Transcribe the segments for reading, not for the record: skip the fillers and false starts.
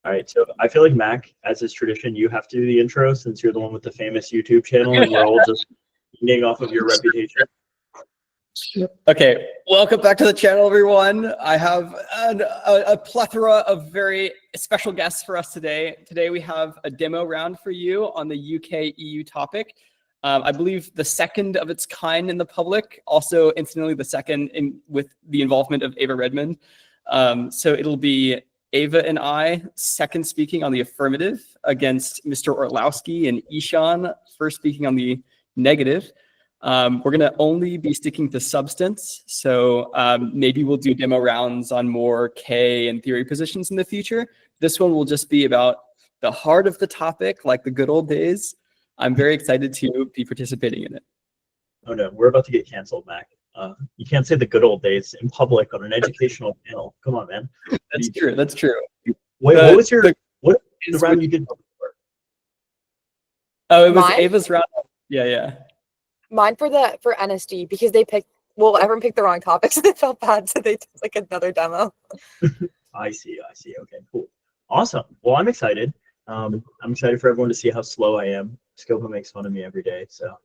All right, so I feel like Mac, as is tradition, you have to do the intro since you're the one with the famous YouTube channel and we're all just eating off of your reputation. Okay, welcome back to the channel, everyone. I have a plethora of very special guests for us today. Today we have a demo round for you on the UK-EU topic. I believe the second of its kind in the public, also incidentally the second with the involvement of Eva Redmond. So it'll be Eva and I second speaking on the affirmative against Mr. Orlowski and Ishan first speaking on the negative. We're going to only be sticking to substance. So maybe we'll do demo rounds on more K and theory positions in the future. This one will just be about the heart of the topic, like the good old days. I'm very excited to be participating in it. Oh no, we're about to get canceled, Mac. You can't say the good old days in public on an educational panel. Come on, man. That's true. That's true. Wait, what was the round you did before? Oh, it was Ava's round. Yeah. Mine for NSD because they picked, well, everyone picked the wrong topic, so they felt bad, so they did like another demo. I see. Okay, cool. Awesome. Well, I'm excited. I'm excited for everyone to see how slow I am. Scopa makes fun of me every day, so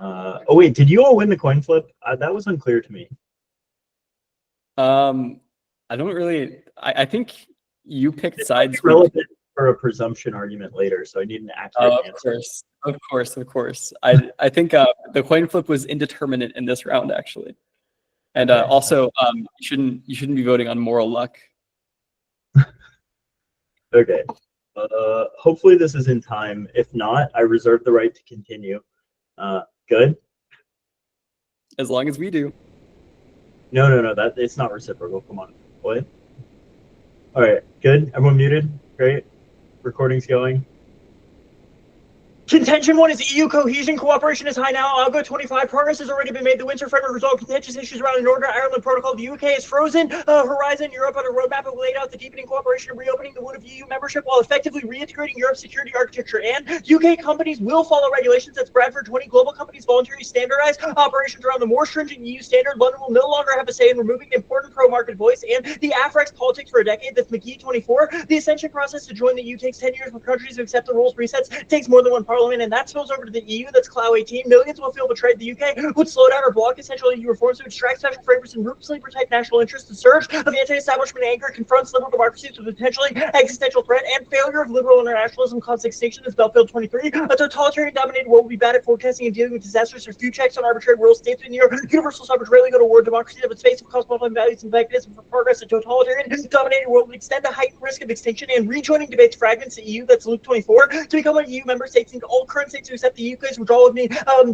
oh wait, did you all win the coin flip? That was unclear to me. I don't really. I think you picked sides. Relevant for a presumption argument later, so I need an accurate answer. Of course. I think the coin flip was indeterminate in this round actually, and also you shouldn't be voting on moral luck. Okay. Hopefully this is in time. If not, I reserve the right to continue. Good. As long as we do. No. That it's not reciprocal. Come on. What? All right. Good. Everyone muted. Great. Recording's going. Contention 1 is EU cohesion. Cooperation is high now. Algo 25. Progress has already been made. The Windsor Framework resolved contentious issues around the Northern Ireland Protocol. The UK is frozen. Horizon Europe on a roadmap have laid out the deepening cooperation and reopening the wound of EU membership while effectively reintegrating Europe's security architecture. And UK companies will follow regulations as Bradford 20 global companies voluntarily standardize operations around the more stringent EU standard. London will no longer have a say in removing the important pro-market voice. And the Afrex politics for a decade. That's McGee 24. The ascension process to join the EU takes 10 years for countries to accept the rules resets. It takes more than one parliament, and that spills over to the EU. That's Clow 18. Millions will feel betrayed. The UK would slow down or block essential EU reforms to extract special favors and ruthlessly protect national interests. The surge of anti-establishment anger confronts liberal democracies with potentially existential threat, and failure of liberal internationalism caused extinction as Belfield 23. A totalitarian dominated world will be bad at forecasting and dealing with disasters. There's few checks on arbitrary rules. States with universal suffrage rarely go to war. Democracy of its face of cosmopolitan values and mechanism for progress. A totalitarian dominated world would extend the heightened risk of extinction, and rejoining debates fragments the EU. That's Luke 24. To become a EU member, states need all current states to accept the UK's withdrawal of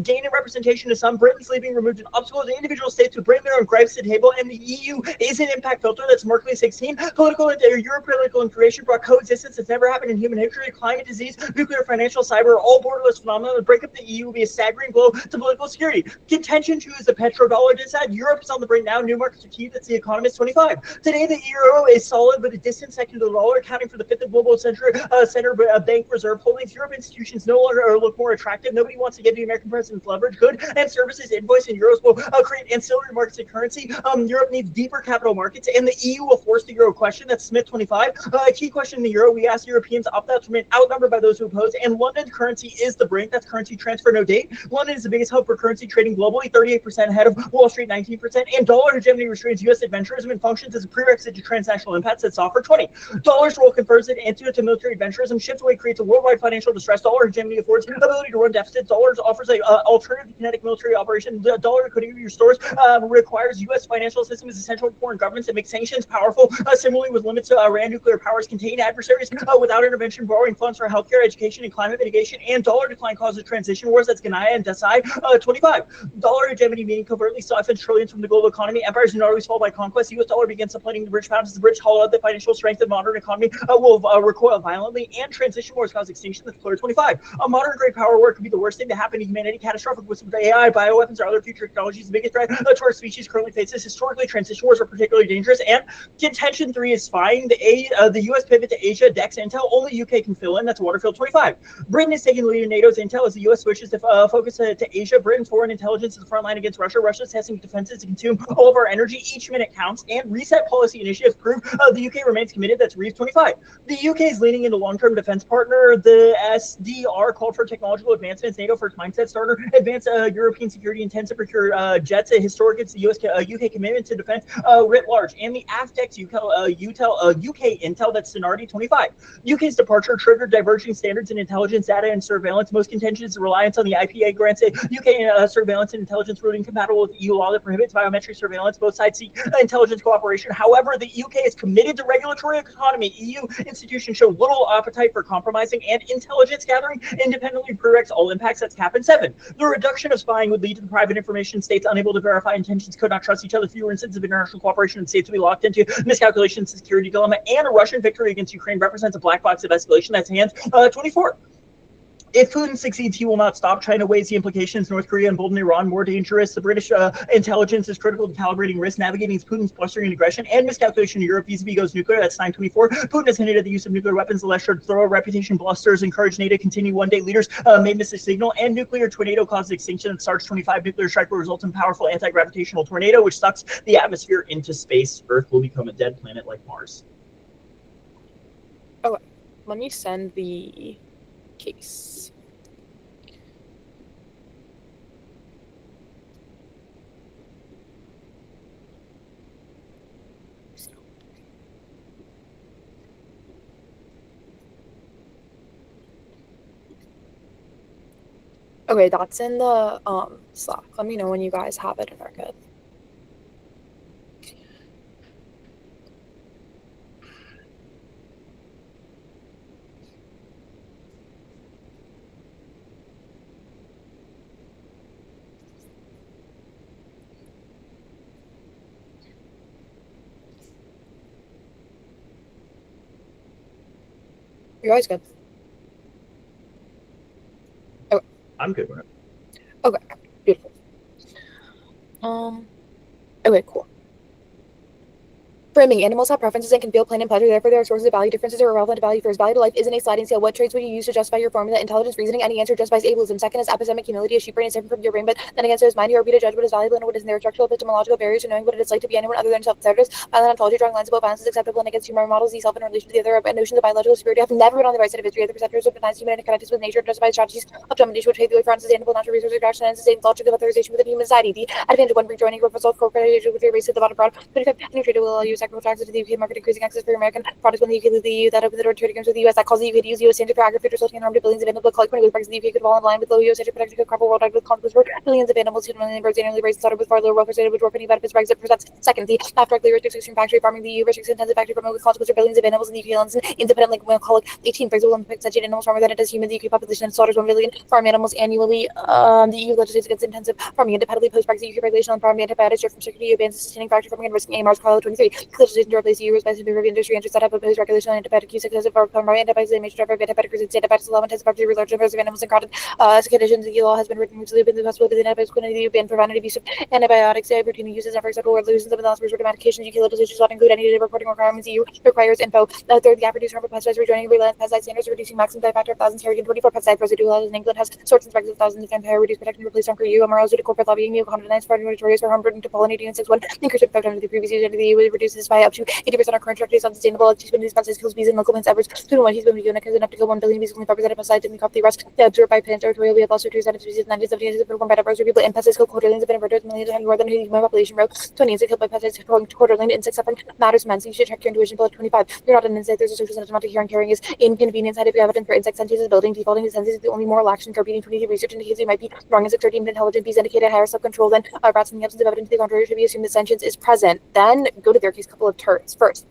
gain in representation to some. Britain's leaving removed an obstacle to individual states to bring their own gripes to the table, and the EU is an impact filter. That's Merkley 16. Euro-political integration brought coexistence that's never happened in human history. Climate, disease, nuclear, financial, cyber, all borderless phenomena. The breakup of the EU will be a staggering blow to political security. Contention 2 is the petrodollar. Decide Europe is on the brink now. New markets are key. That's the Economist 25. Today the euro is solid, but a distant second to the dollar, accounting for the fifth of global center bank reserve holdings. Europe institutions no longer look more attractive. Nobody wants to give the American president leverage. Good and services invoice in euros will create ancillary markets and currency. Europe needs deeper capital markets, and the EU will force the euro question. That's Smith 25. A key question in the euro. We asked Europeans to opt out to remain outnumbered by those who oppose. And London currency is the brink. That's currency transfer no date. London is the biggest hub for currency trading globally, 38% ahead of Wall Street, 19%. And dollar hegemony restrains U.S. adventurism and functions as a prerequisite to transnational impacts. That's offer 20. Dollar's role confers an antidote to military adventurism. Shift away creates a worldwide financial distress. Dollar hegemony affords ability to run deficits. Dollars offers a alternative kinetic military operation. The dollar liquidity of your stores requires U.S. financial system is essential to foreign governments and makes sanctions powerful. Similarly, with limits to Iran nuclear powers contain adversaries without intervention, borrowing funds for healthcare, education, and climate mitigation. And dollar decline causes transition wars. That's Ganaya and Desai 25. Dollar hegemony meaning covertly siphons trillions from the global economy. Empires do not always fall by conquest. U.S. dollar begins supplanting the British pound as the British hollow out the financial strength of modern economy will recoil violently, and transition wars cause extinction. That's Player 25. A modern great power war could be the worst thing to happen to humanity. Catastrophic with AI, bioweapons, or other future technologies. The biggest threat to our species currently faces. Historically, transition wars are particularly dangerous. And contention 3 is spying. The U.S. pivot to Asia, Dex Intel. Only UK can fill in. That's Waterfield 25. Britain is taking the lead in NATO's intel as the U.S. switches to focus to Asia. Britain's foreign intelligence is the front line against Russia. Russia's testing defenses to consume all of our energy. Each minute counts. And reset policy initiatives prove the UK remains committed. That's Reeves 25. The UK is leaning into long-term defense partner. The SDR called for technological advancements. NATO first mindset starter. Advanced European security intends to procure jets. Historic against the UK commitment to defense writ large. And the AFTEX UK intel. That's Sonardi 25. UK's departure triggered diverging standards in intelligence, data, and surveillance. Most contention is reliance on the IPA grants UK surveillance and intelligence ruling compatible with EU law that prohibits biometric surveillance. Both sides seek intelligence cooperation. However, the UK is committed to regulatory autonomy. EU institutions show little appetite for compromising, and intelligence gathering independently prereqs all impacts. That's CAP and 7. The reduction of spying would lead to the private information. States unable to verify intentions could not trust each other. Fewer instances of international cooperation, and states would be locked into miscalculations, security dilemma, and a Russian victory against Ukraine represents a black box of escalation. That's hands 24. If Putin succeeds, he will not stop. China weighs the implications. North Korea emboldened Iran more dangerous. The British intelligence is critical to calibrating risk, navigating Putin's blustering and aggression, and miscalculation in Europe vis-a-vis goes nuclear. That's 924. Putin has hinted at the use of nuclear weapons. The less should throw. Reputation blusters encourage NATO to continue. One-day leaders may miss a signal. And nuclear tornado causes extinction. That starts 25. Nuclear strike will result in powerful anti-gravitational tornado, which sucks the atmosphere into space. Earth will become a dead planet like Mars. Okay, let me send the case. Okay, that's in the Slack. Let me know when you guys have it and are good. You guys good? Okay. I'm good with it. Okay, beautiful. Okay, cool. Framing. Animals have preferences and can feel pain and pleasure, therefore there are sources of value. Differences are irrelevant to value. First, value to life isn't a sliding scale. What traits would you use to justify your formula? Intelligence, reasoning, any answer justifies ableism. Second is epistemic humility. A sheep brain is different from your brain, but then again, so is mine. You are to judge what is valuable and what isn't. There are structural epistemological barriers to knowing what it is like to be anyone other than self-centeredness. Violent ontology, drawing lines about violence is acceptable and against human models, the self in relation to the other, and notions of biological superiority have never been on the right side of history. The perceptors of denies human connectedness with nature, justified strategies of domination which pave the way for unsustainable natural resource extraction and sustained logic of authorization within human society. The advantage of one rejoining group of self-corporation with your race at the bottom broad. 25. Any trader will allow you sacrificial taxes to the UK market, increasing access for American products when the UK leaves the EU. That opens the door to trading with the US. That calls the UK to use US standard for agri-food, resulting in harm to billions of animals. Collect money with prices the UK could fall in line with low US standard protection could crop worldwide with conflicts for billions of animals, 2 million birds annually raised and slaughtered with far lower welfare standard, which dwarf any benefits Brexit presents. Second, the after directly restricts extreme factory farming, the EU restricts intensive factory farming with consequences for billions of animals in the UK lands. Independent link will call it 18 brings Olympic such animals farmer than it does human. The UK population and slaughters 1 million farm animals annually. The EU legislates against intensive farming independently post Brexit. UK regulation on farming antibiotics from security EU bans sustaining factory farming and risking AMR's Carlo 23. Legislation to replace the EU rules by the industry interests that have opposed regulation on antibiotic use excessive for primary antibiotics and major driver of antibiotic resistance. Antibiotics allow intensive factory large numbers of animals and crowded conditions. The law has been written recently been the possibility that antibiotics could be banned prevented abuse of antibiotics. Routine uses never acceptable or losing some of the last resort of medications. UK legislation does not include any reporting requirements. EU requires info. Third, the app reduced harmful pesticides rejoining reland pesticide standards, reducing maximum by a factor of thousands. Here again, 24 pesticide residue laws in England has sorts and specs of thousands of empire reduced protecting replace on EU MRLs due to corporate lobbying. EU condemns for notorious for harm burden to pollinating and 6-1 increase effect under the previous use under the EU reduces by up to 80% of current structures unsustainable. Teaspoon pesticides kills bees and local plants average 2 to 1 teaspoon of unic is enough to kill 1 billion bees only represented pesticides in the crop. The rest they absorbed by plants territorial. We have also 2 species 1970s performed by diverse people and pesticides kill quarterlings have been inverted millions and more than human population growth. 20 insects killed by pesticides quarterling insect suffering matters immensely. You should check your intuition below 25. You're not an insect. There's a social sentiment to hearing caring is inconvenient. Scientific evidence for insect sentience is building. Defaulting to senses is the only moral action. Carpeting 23 research indicates you might be wrong. Insects are deemed intelligent. Bees indicate a higher self-control than rats. In the absence of evidence to the contrary, should be assumed that sentience is present. Then go to their case. Couple of turns. First,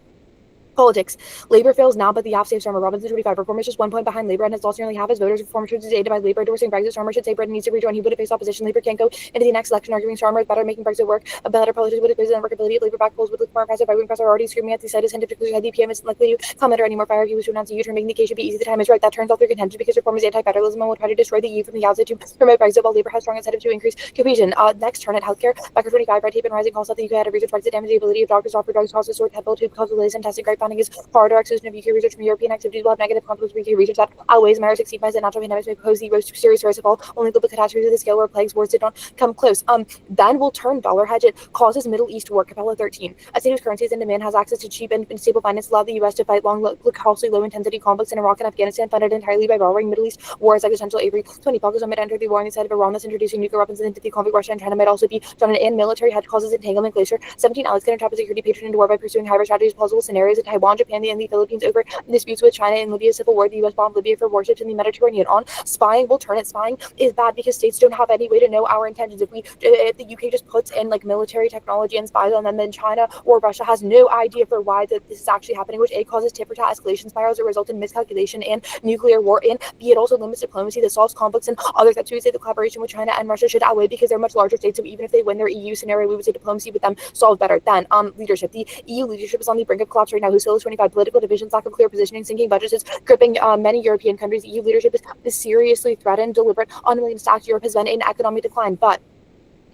Politics. Labor fails now, but the AF saves Starmer. Robinson 25. Reform is just 1 point behind Labor and has lost nearly half his voters. Reform is aided by Labor endorsing Brexit. Starmer should say Britain needs to rejoin. He would have faced opposition. Labor can't go into the next election arguing Starmer is better, making Brexit work. A better politics would have the workability of Labor back polls would look more impressive. Right-wing press are already screaming at the side as hint of declared the PM isn't likely to comment or any more fire. He was to announce a U-turn, making the case should be easy. The time is right. That turns off their contention because Reform is anti-federalism and will try to destroy the EU from the outside to promote Brexit, while Labor has strong incentive to increase cohesion. Next, turn at healthcare. Becker 25. Red tape and rising costs that the UK had to research Brexit damage the ability of doctors to offer drugs causes sort headbill to cause delays in testing. Great finding is harder exclusion of UK research from European activities will have negative consequences for UK research that outweighs matters succeed by natural pandemics may pose the most serious risk of all. Only global catastrophes of the scale where plagues wars did not come close. Then we'll turn dollar hedge. It causes Middle East war. Capella 13. A state whose currency is in demand has access to cheap and stable finance allow the US to fight long, costly, low-intensity conflicts in Iraq and Afghanistan funded entirely by borrowing. Middle East war is existential. Avery 20. Pakistan might enter the war on the side of Iran that's introducing nuclear weapons into the conflict. Russia and China might also be done, and military hedge causes entanglement. Glacier 17. Alex can entrap a security patron into war by pursuing hybrid strategies. Plausible scenarios in Taiwan, Japan, and the Philippines over disputes with China and Libya civil war. The US bombed Libya for warships in the Mediterranean. On spying, we'll turn it. Spying is bad because states don't have any way to know our intentions. If the UK just puts in like military technology and spies on them, then China or Russia has no idea for why this is actually happening, which A causes tit-for-tat escalation spirals that result in miscalculation and nuclear war, and B it also limits diplomacy that solves conflicts and other threats. We would say the collaboration with China and Russia should outweigh because they're much larger states. So even if they win their EU scenario, we would say diplomacy with them solved better. Then leadership. The EU leadership is on the brink of collapse right now. Who is 25. Political divisions, lack of clear positioning, sinking budgets is gripping many European countries. EU leadership is seriously threatened. Deliberate unwilling stacks. Europe has been in economic decline, but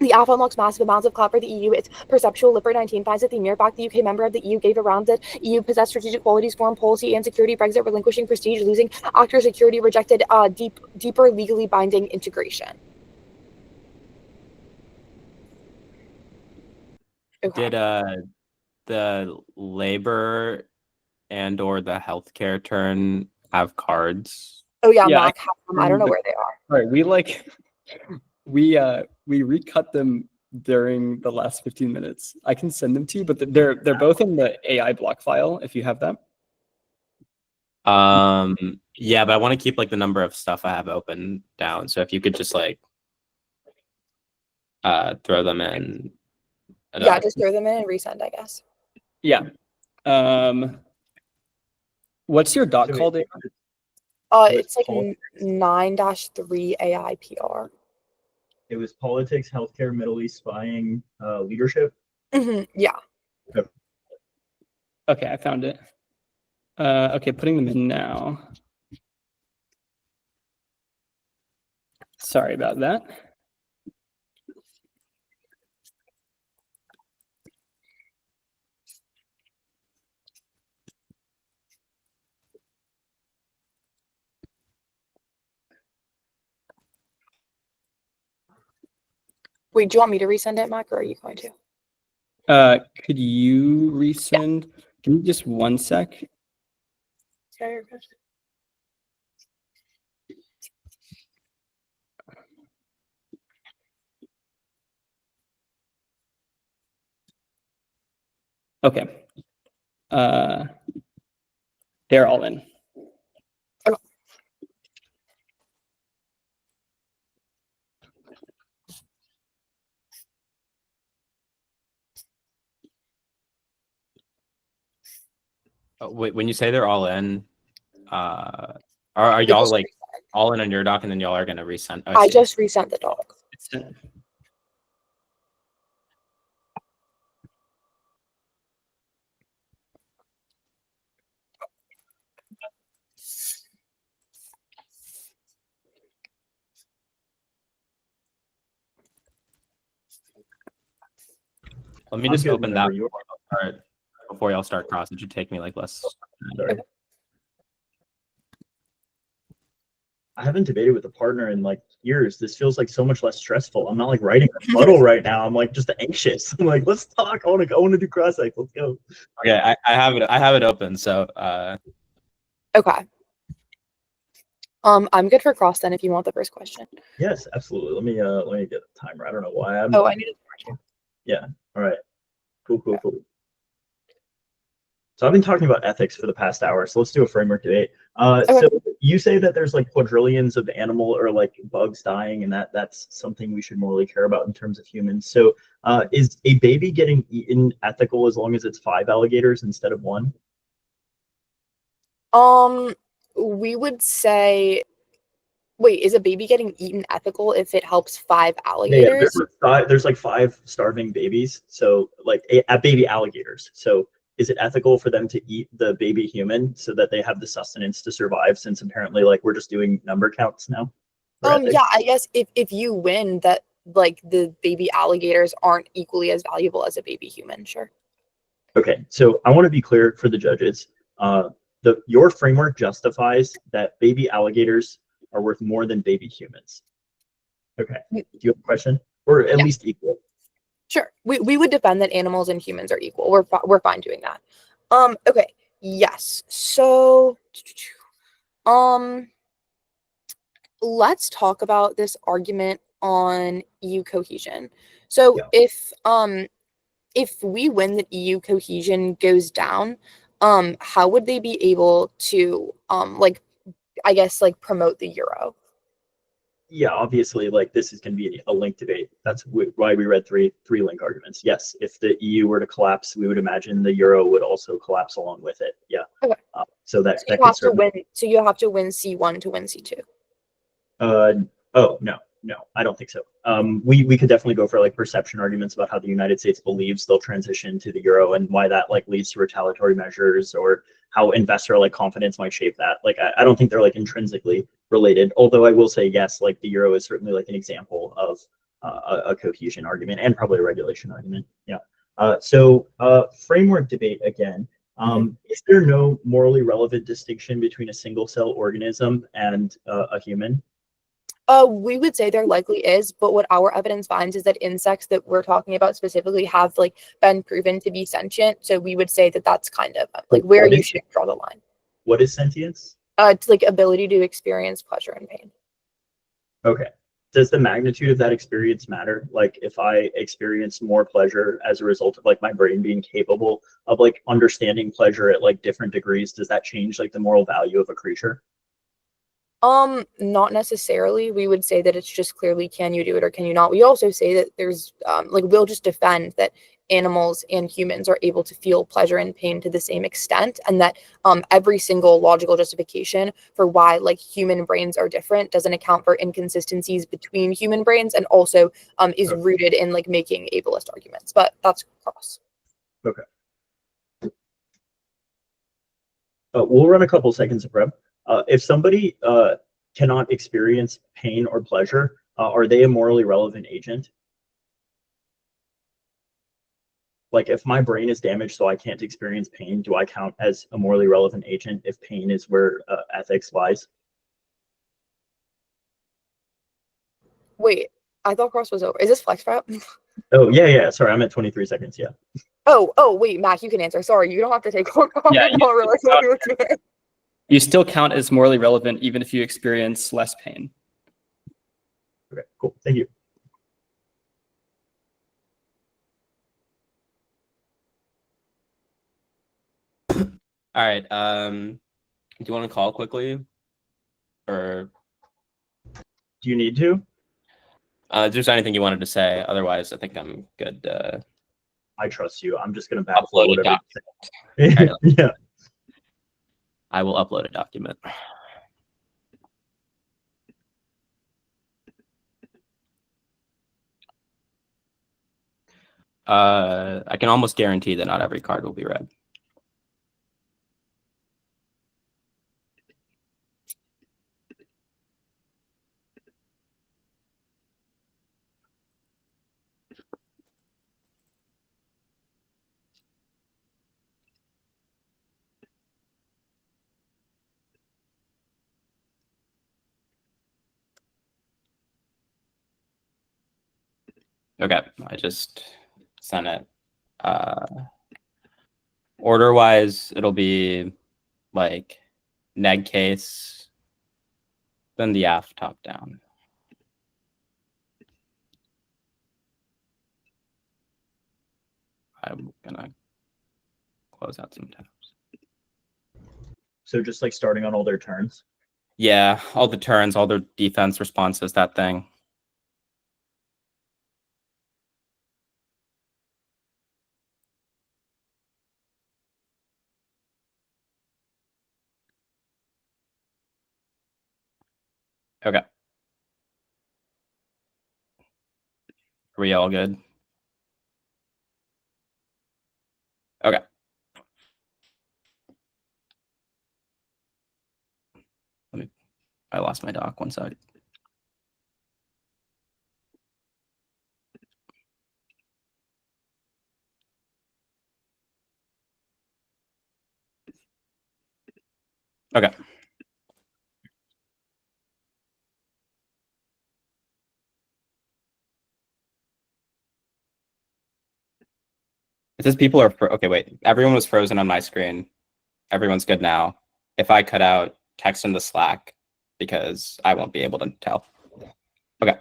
the AF unlocks massive amounts of clout for the EU. It's perceptual. Lipper 19 finds that the mere fact the UK member of the EU gave around that EU possessed strategic qualities, foreign policy and security, Brexit relinquishing prestige, losing actor security, rejected deeper legally binding integration. Okay. Did the labor and or the healthcare turn have cards? Oh yeah, Mac has them. I don't know where they are. Right, we recut them during the last 15 minutes. I can send them to you, but they're both in the AI block file if you have them. Yeah, but I want to keep like the number of stuff I have open down. So if you could just like throw them in. Yeah, just throw them in and resend, I guess. Yeah. What's your doc called? It's like 9-3 AI PR. It was politics, healthcare, Middle East spying, leadership. Yeah. Okay, I found it. Okay, putting them in now. Sorry about that. Wait, do you want me to resend it, Mac, or are you going to? Could you resend? Give me just 1 sec. Sorry. Okay. They're all in. Okay. Wait, when you say they're all in, are y'all like all in on your doc and then y'all are gonna resend? Oh, I just resent the doc. Let me just open that before y'all start cross. It should take me like less. Sorry. I haven't debated with a partner in like years. This feels like so much less stressful. I'm not like writing a rebuttal right now. I'm like just anxious. I'm like, let's talk. I want to do cross sec. Let's go. Okay, I have it open. So okay. I'm good for cross then if you want the first question. Yes, absolutely. Let me get a timer. I don't know why I'm I need a Yeah. All right. Cool. So I've been talking about ethics for the past hour, so let's do a framework debate. So you say that there's like quadrillions of animal or like bugs dying, and that's something we should morally care about in terms of humans. So is a baby getting eaten ethical as long as it's 5 alligators instead of 1? We would say, wait, is a baby getting eaten ethical if it helps 5 Yeah, alligators? there's like 5 starving babies, so like baby alligators. So is it ethical for them to eat the baby human so that they have the sustenance to survive? Since apparently, like, we're just doing number counts now for ethics. Yeah, I guess if you win that, like, the baby alligators aren't equally as valuable as a baby human, sure. Okay, so I want to be clear for the judges. Your framework justifies that baby alligators are worth more than baby humans. Okay, do you have a question? Or at least equal? Sure. We would defend that animals and humans are equal. We're fine doing that. Okay. Yes. So let's talk about this argument on EU cohesion. So Yeah. if we win that EU cohesion goes down, how would they be able to like, I guess, like, promote the euro? Yeah, obviously, like, this is going to be a link debate. That's why we read three link arguments. Yes, if the EU were to collapse, we would imagine the euro would also collapse along with it. Yeah. Okay. So that you could have to certainly win. So you have to win C1 to win C2. Oh, no, I don't think so. We could definitely go for like perception arguments about how the United States believes they'll transition to the euro and why that like leads to retaliatory measures, or how investor like confidence might shape that. Like, I don't think they're like intrinsically related. Although I will say, yes, like the euro is certainly like an example of a cohesion argument and probably a regulation argument. Yeah. So framework debate again. Is there no morally relevant distinction between a single cell organism and a human? We would say there likely is, but what our evidence finds is that insects that we're talking about specifically have, like, been proven to be sentient. So we would say that that's kind of like where you should draw the line. What is sentience? It's like ability to experience pleasure and pain. Okay. Does the magnitude of that experience matter? Like, if I experience more pleasure as a result of like my brain being capable of like understanding pleasure at like different degrees, does that change like the moral value of a creature? Not necessarily. We would say that it's just clearly, can you do it or can you not? We also say that there's like, we'll just defend that animals and humans are able to feel pleasure and pain to the same extent, and that every single logical justification for why, like, human brains are different doesn't account for inconsistencies between human brains, and also is rooted in, like, making ableist arguments. But that's cross. Okay. We'll run a couple seconds of prep. If somebody cannot experience pain or pleasure, are they a morally relevant agent? Like, if my brain is damaged so I can't experience pain, do I count as a morally relevant agent if pain is where ethics lies? Wait, I thought cross was over. Is this flex prep? Oh, yeah. Sorry, I'm at 23 seconds. Yeah. Oh, wait, Mac, you can answer. Sorry, you don't have to take one. Yeah, You you still count as morally relevant even if you experience less pain. Okay, cool. Thank you. All right. Do you want to call quickly, or Do you need to? if there's anything you wanted to say? Otherwise, I think I'm good. I trust you. I'm just gonna backflow Upload a whatever. document. Yeah. I will upload a document. I can almost guarantee that not every card will be read. Okay, I just sent it. Order-wise, it'll be like neg case, then the AF top down. I'm gonna close out some tabs. So just like starting on all their turns. Yeah, all the turns, all their defense responses, that thing. Are we all good? Okay. I lost my doc. One sec. Okay. It says people are okay. Wait, everyone was frozen on my screen. Everyone's good now. If I cut out, text in the Slack because I won't be able to tell. Okay.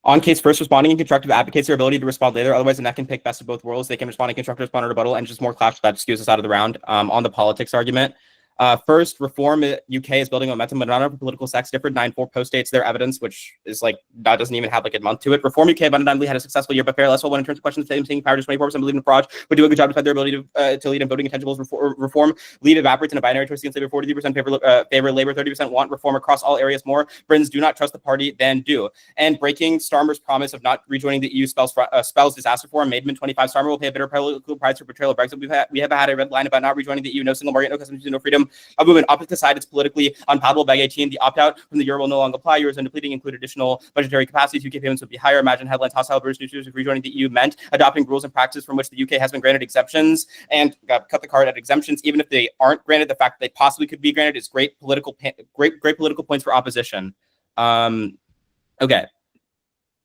On case first, responding in constructive advocates their ability to respond later. Otherwise, the neck can pick best of both worlds. They can respond in constructive, respond in rebuttal, and just more clash that excuse us out of the round. On the politics argument. First, reform UK is building momentum, but not over political sex. Different 9-4 post dates their evidence, which is like that doesn't even have like a month to it. Reform UK abundantly had a successful year, but fair less well when in terms of questions, same power, just 24% believe in fraud, but do a good job to find their ability to lead in voting intangibles. Reform lead evaporates in a binary choice against labor. 43% favor labor, 30% want reform across all areas more. Britain's do not trust the party, then do. And breaking Starmer's promise of not rejoining the EU spells disaster for him. Maidman 25 Starmer will pay a bitter political price for betrayal of Brexit. We have had a red line about not rejoining the EU. No single market, no customs, no freedom of movement. Opposite side, it's politically unpalatable. Bag 18, the opt-out from the euro will no longer apply. Eurozone depleting include additional budgetary capacities. UK payments would be higher. Imagine headlines: hostile British news if rejoining the EU meant adopting rules and practices from which the UK has been granted exemptions. And cut the card at exemptions, even if they aren't granted. The fact that they possibly could be granted is great political points for opposition. Okay.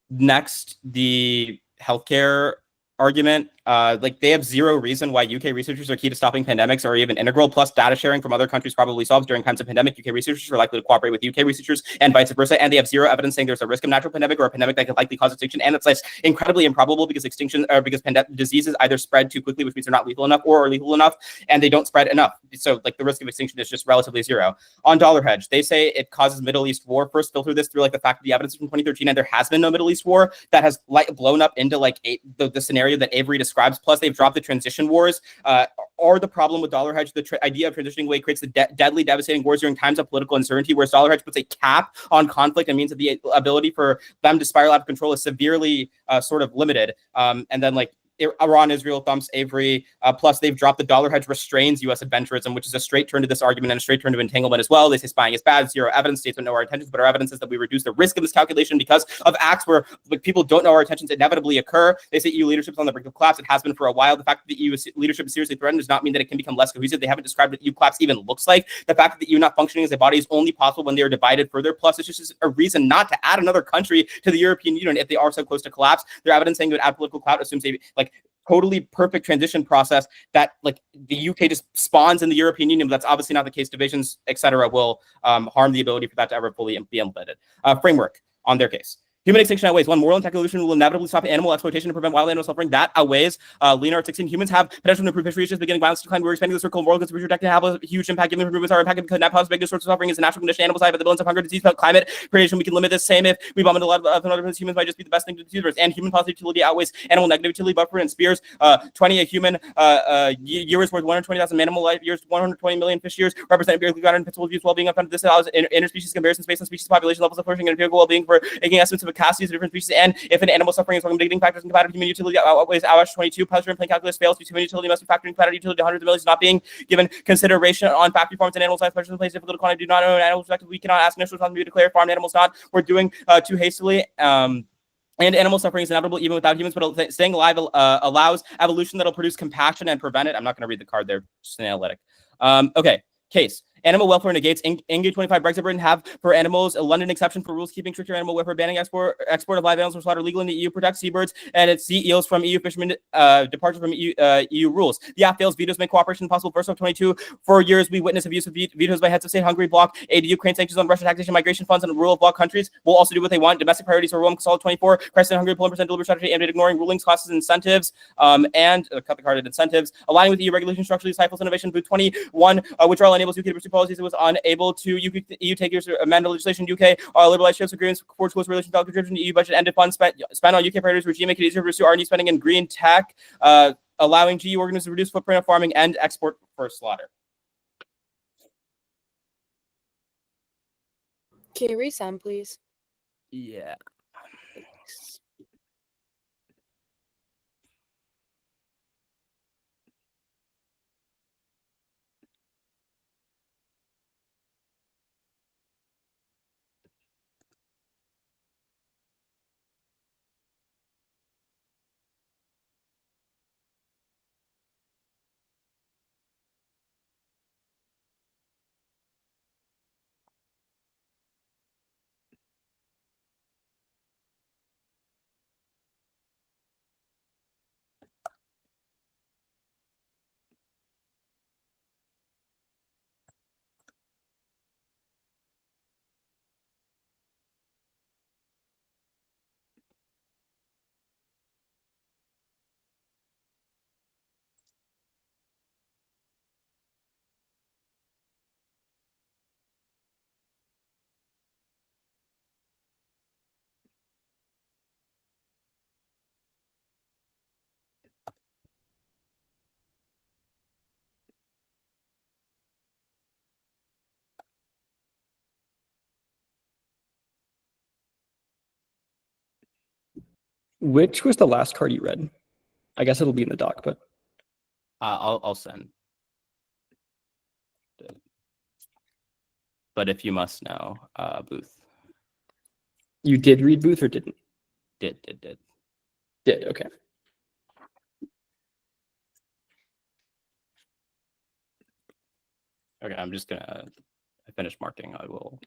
Next, the healthcare argument. Like they have zero reason why UK researchers are key to stopping pandemics or even integral. Plus, data sharing from other countries probably solves during times of pandemic. UK researchers are likely to cooperate with UK researchers and vice versa. And they have zero evidence saying there's a risk of natural pandemic or a pandemic that could likely cause extinction. And it's like incredibly improbable because diseases either spread too quickly, which means they're not lethal enough, or are lethal enough and they don't spread enough. So like the risk of extinction is just relatively zero. On dollar hedge, they say it causes Middle East war. First, filter this through like the fact that the evidence from 2013 and there has been no Middle East war that has like blown up into like the scenario that Avery describes. Plus, they've dropped the transition wars. Are the problem with dollar hedge the idea of transitioning away creates the deadly, devastating wars during times of political uncertainty, whereas dollar hedge puts a cap on conflict and means that the ability for them to spiral out of control is severely sort of limited. And then like Iran, Israel, thumps Avery. Plus, they've dropped the dollar hedge restrains U.S. adventurism, which is a straight turn to this argument and a straight turn to entanglement as well. They say spying is bad, zero evidence, states don't know our intentions, but our evidence is that we reduce the risk of this calculation because of acts where like, people don't know our intentions inevitably occur. They say EU leadership is on the brink of collapse. It has been for a while. The fact that the EU leadership is seriously threatened does not mean that it can become less cohesive. They haven't described what EU collapse even looks like. The fact that the EU not functioning as a body is only possible when they are divided further. Plus, it's just a reason not to add another country to the European Union if they are so close to collapse. Their evidence saying that add political clout assumes they like totally perfect transition process that like the UK just spawns in the European Union, but that's obviously not the case. Divisions, etc., will harm the ability for that to ever fully be implemented. Framework on their case. Human extinction outweighs one. Moral and technical evolution will inevitably stop animal exploitation to prevent wild animal suffering. That outweighs leaner 16. Humans have potential to improve fisheries, just beginning violence decline. We're expanding the circle of moral goods, protecting have a huge impact. Given improvements are impacted because net positive biggest source of suffering is the natural condition. Animals die by the billions of hunger, disease, climate, predation. We can limit this. Same if we bomb a lot of other humans might just be the best thing to do. And human positive utility outweighs animal negative utility. Buffer and Spears, 20 a human years worth 120,000 animal life years, 120 million fish years represent empirically grounded in principles of use well-being. This allows interspecies comparisons based on species population levels of flourishing and empirical well-being for making estimates of capacities of different species. And if an animal suffering is one of the mitigating factors in compatible human utility outweighs OH 22, pleasure and plain calculus fails. Human utility must be factoring compatible utility to hundreds of millions, not being given consideration on factory farms and animals' life. Pleasure in place difficult to quantity do not own animals. We cannot ask initial responsibility to declare farmed animals not. We're doing too hastily. And animal suffering is inevitable even without humans, but staying alive allows evolution that'll produce compassion and prevent it. I'm not going to read the card there, just an analytic. Okay, case. Animal welfare negates Engage 25 Brexit Britain have for animals a London exception for rules keeping stricter animal welfare, banning export of live animals for slaughter legal in the EU, protect seabirds and its sea eels from EU fishermen departure from EU rules. The app fails, vetoes make cooperation impossible. Verse of 22, for years we witness abuse of vetoes by heads of state. Hungary bloc aid to Ukraine, sanctions on Russia, taxation, migration funds, and rural bloc countries will also do what they want. Domestic priorities are Rome, solid 24, crisis in Hungary, 1% deliberate strategy aimed at ignoring rulings, costs, and incentives, and cut the card at incentives, aligning with EU regulation structurally stifles innovation. Boot 21, which all enables UK to pursue policies it was unable to. EU take years to amend legislation. UK liberalized ships agreements, forge close relations, without contribution to EU budget, ended funds spent on UK priorities regime, make it easier to pursue R&D spending in green tech, allowing GE organisms to reduce footprint of farming and export for slaughter. Can you resend, please? Yeah. Which was the last card you read? I guess it'll be in the doc, but I'll send. But if you must know, Booth. You did read Booth or didn't? Did. Did, okay. Okay, I'm just gonna finish marking. I will.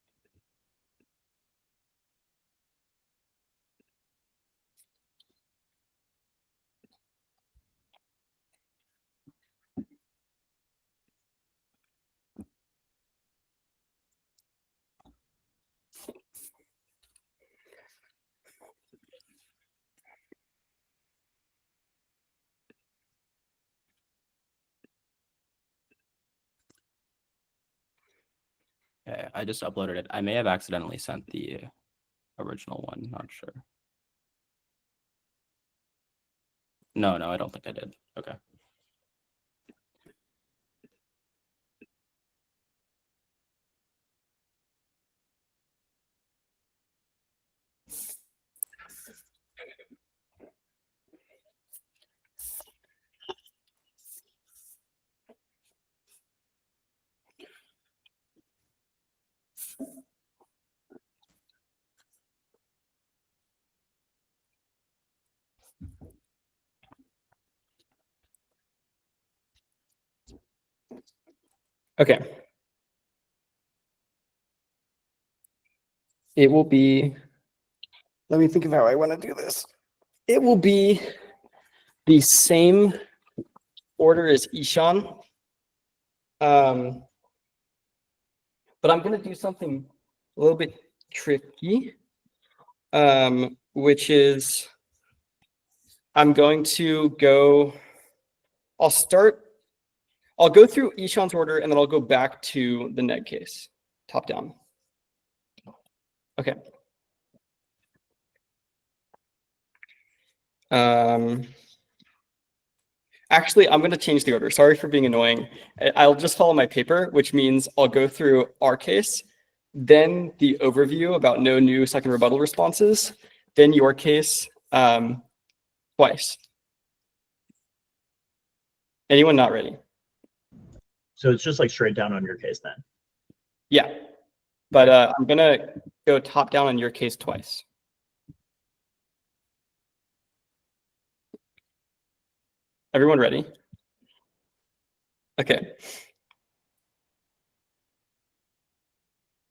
Okay, I just uploaded it. I may have accidentally sent the original one, not sure. No, I don't think I did. Okay. Okay. It will be, let me think of how I want to do this. It will be the same order as Ishan. But I'm going to do something a little bit tricky, which is I'm going to go, I'll go through Ishan's order and then I'll go back to the neg case, top down. Okay. Actually, I'm going to change the order. Sorry for being annoying. I'll just follow my paper, which means I'll go through our case, then the overview about no new second rebuttal responses, then your case twice. Anyone not ready? So it's just like straight down on your case then. Yeah, but I'm going to go top down on your case twice. Everyone ready? Okay.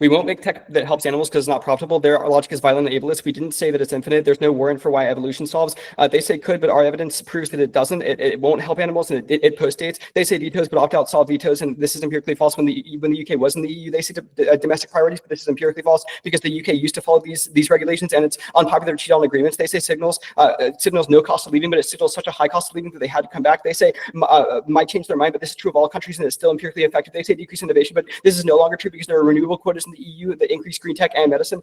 We won't make tech that helps animals because it's not profitable. Their logic is violent and ableist. We didn't say that it's infinite. There's no warrant for why evolution solves. They say could, but our evidence proves that it doesn't. It won't help animals, and it postdates. They say vetoes, but opt-out solve vetoes, and this is empirically false. When the UK was in the EU, they say domestic priorities, but this is empirically false because the UK used to follow these regulations, and it's unpopular to cheat on agreements. They say signals no cost of leaving, but it signals such a high cost of leaving that they had to come back. They say might change their mind, but this is true of all countries, and it's still empirically effective. They say decrease innovation, but this is no longer true because there are renewable quotas in the EU that increase green tech and medicine.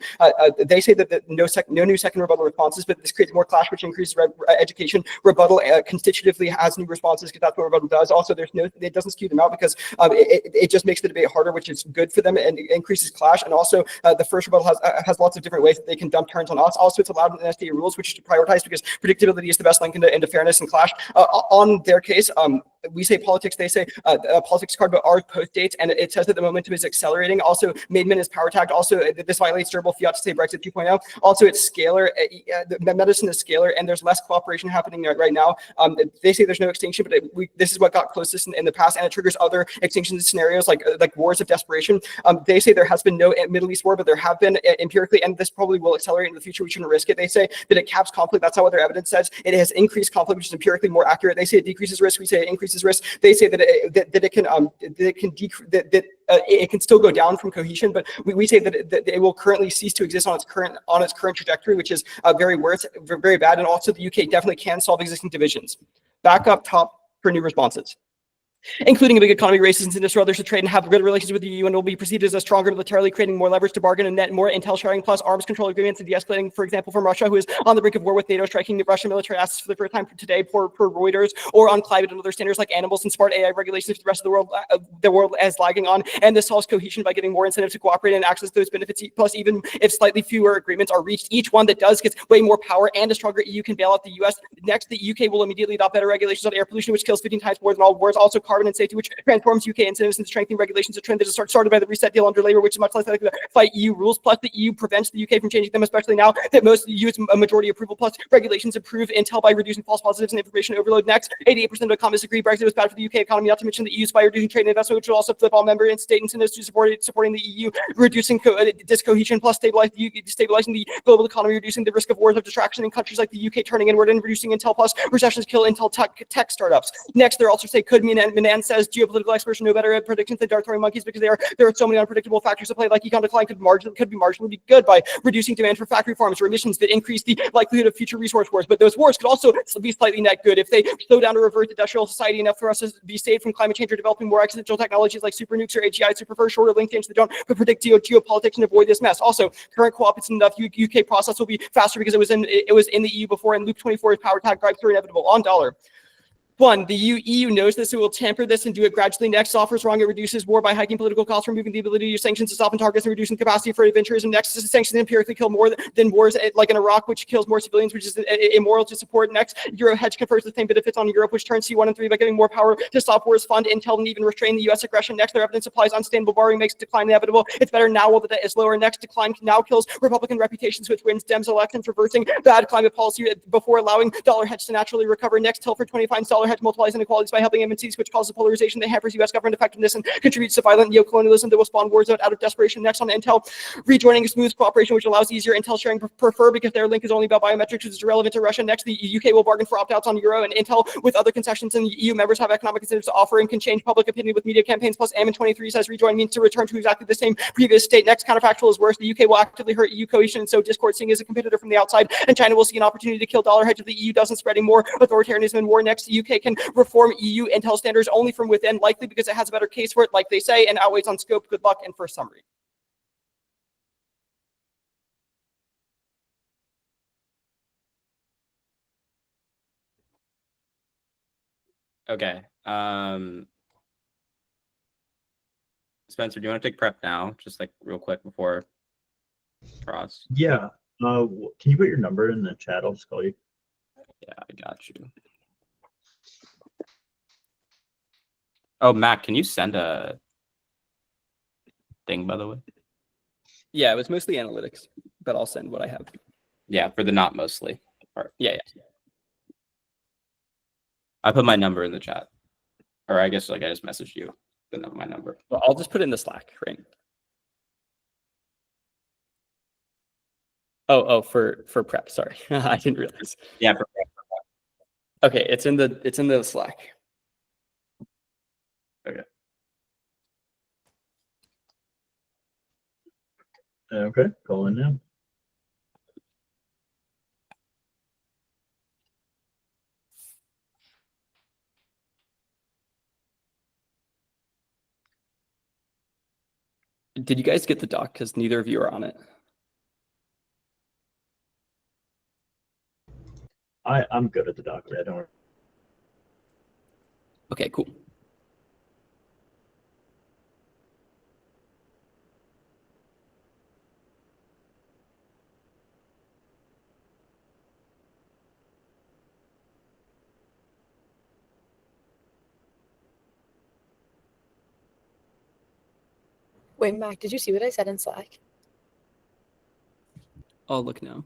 They say that no new second rebuttal responses, but this creates more clash, which increases education. Rebuttal constitutively has new responses because that's what rebuttal does. Also, it doesn't skew them out because it just makes the debate harder, which is good for them and increases clash. And also, the first rebuttal has lots of different ways that they can dump turns on us. Also, it's allowed in NSDA rules, which is prioritized because predictability is the best link into fairness and clash. On their case, we say politics, they say a politics card, but ours post dates, and it says that the momentum is accelerating. Also, Maidman is power tagged. Also, this violates durable fiat to say Brexit 2.0. Also, it's scalar. The medicine is scalar, and there's less cooperation happening right now. They say there's no extinction, but this is what got closest in the past, and it triggers other extinction scenarios like wars of desperation. They say there has been no Middle East war, but there have been empirically, and this probably will accelerate in the future. We shouldn't risk it. They say that it caps conflict. That's not what their evidence says. It has increased conflict, which is empirically more accurate. They say it decreases risk. We say it increases risk. They say that it can still go down from cohesion, but we say that it will currently cease to exist on its current trajectory, which is very bad. And also, the UK definitely can solve existing divisions. Back up top for new responses. including a big economy, races and industrial others to trade and have good relations with the EU, and will be perceived as a stronger militarily, creating more leverage to bargain and net more intel sharing plus arms control agreements and de-escalating, for example, from Russia, who is on the brink of war with NATO, striking Russian military assets for the first time today per Reuters, or on climate and other standards like animals and smart AI regulations for the rest of the world as lagging on. And this solves cohesion by giving more incentive to cooperate and access those benefits, plus even if slightly fewer agreements are reached, each one that does gets way more power, and a stronger EU can bail out the US. Next, the UK will immediately adopt better regulations on air pollution, which kills 15 times more than all wars. Also carbon and safety, which transforms UK incentives into strengthening regulations, a trend that is started by the reset deal under Labour, which is much less likely to fight EU rules. Plus, the EU prevents the UK from changing them, especially now that most of the EU's a majority approval. Plus, regulations improve intel by reducing false positives and information overload. Next, 88% of economists agree Brexit was bad for the UK economy, not to mention the EU's by reducing trade and investment, which will also flip all member and state incentives to supporting the EU, reducing discohesion, plus destabilizing the global economy, reducing the risk of wars of distraction in countries like the UK turning inward, and reducing intel, plus recessions kill intel tech startups. Next, they're also say could mean, and Manan says geopolitical experts are no better at predictions than dart throwing monkeys, because there are so many unpredictable factors at play, like econ decline could be marginally good by reducing demand for factory farms or emissions that increase the likelihood of future resource wars. But those wars could also be slightly net good if they slow down or revert industrial society enough for us to be saved from climate change or developing more accidental technologies like super nukes or AGIs to prefer shorter link times that don't predict geopolitics and avoid this mess. Also, current co-op enough UK process will be faster because it was in the EU before, and Loop 24's power tag gripes are inevitable. On dollar. One, the EU knows this, it will temper this and do it gradually. Next, offers wrong, it reduces war by hiking political costs, removing the ability to use sanctions to soften targets and reducing capacity for adventurism. Next, sanctions empirically kill more than wars like in Iraq, which kills more civilians, which is immoral to support. Next, Euro hedge confers the same benefits on Europe, which turns C1 and 3 by giving more power to stop wars, fund intel, and even restrain the US aggression. Next, their evidence applies unsustainable borrowing, makes decline inevitable. It's better now while the debt is lower. Next, decline now kills Republican reputations, which wins Dems elections, reversing bad climate policy before allowing dollar hedge to naturally recover. Next, Tilford 25 dollar hedge multiplies inequalities by helping MNCs, which causes polarization that hampers U.S. government effectiveness and contributes to violent neocolonialism that will spawn wars out of desperation. Next, on intel, rejoining smooth cooperation, which allows easier intel sharing prefer because their link is only about biometrics, which is irrelevant to Russia. Next, the UK will bargain for opt-outs on Euro and intel with other concessions, and EU members have economic incentives to offer and can change public opinion with media campaigns. Plus, Ammon 23 says rejoin means to return to exactly the same previous state. Next, counterfactual is worse. The UK will actively hurt EU cohesion and so discord, seeing as a competitor from the outside, and China will see an opportunity to kill dollar hedge if the EU doesn't, spreading more authoritarianism and war. Next, the UK can reform EU intel standards only from within, likely because it has a better case for it, like they say, and outweighs on scope. Good luck, and first summary. Okay. Spencer, do you want to take prep now? Just like real quick before cross. Yeah. Can you put your number in the chat? I'll just call you. Yeah, I got you. Oh, Mac, can you send a thing, by the way? Yeah, it was mostly analytics, but I'll send what I have. Yeah, for the not mostly part. Yeah. I put my number in the chat. Or I guess like I just messaged you, but not my number. Well, I'll just put it in the Slack, right? Oh, for prep. Sorry, I didn't realize. Yeah, for prep. Okay, it's in the Slack. Okay. Okay, call in now. Did you guys get the doc? Because neither of you are on it. I'm good at the doc. Yeah, don't worry. Okay, cool. Wait, Mac, did you see what I said in Slack? I'll look now.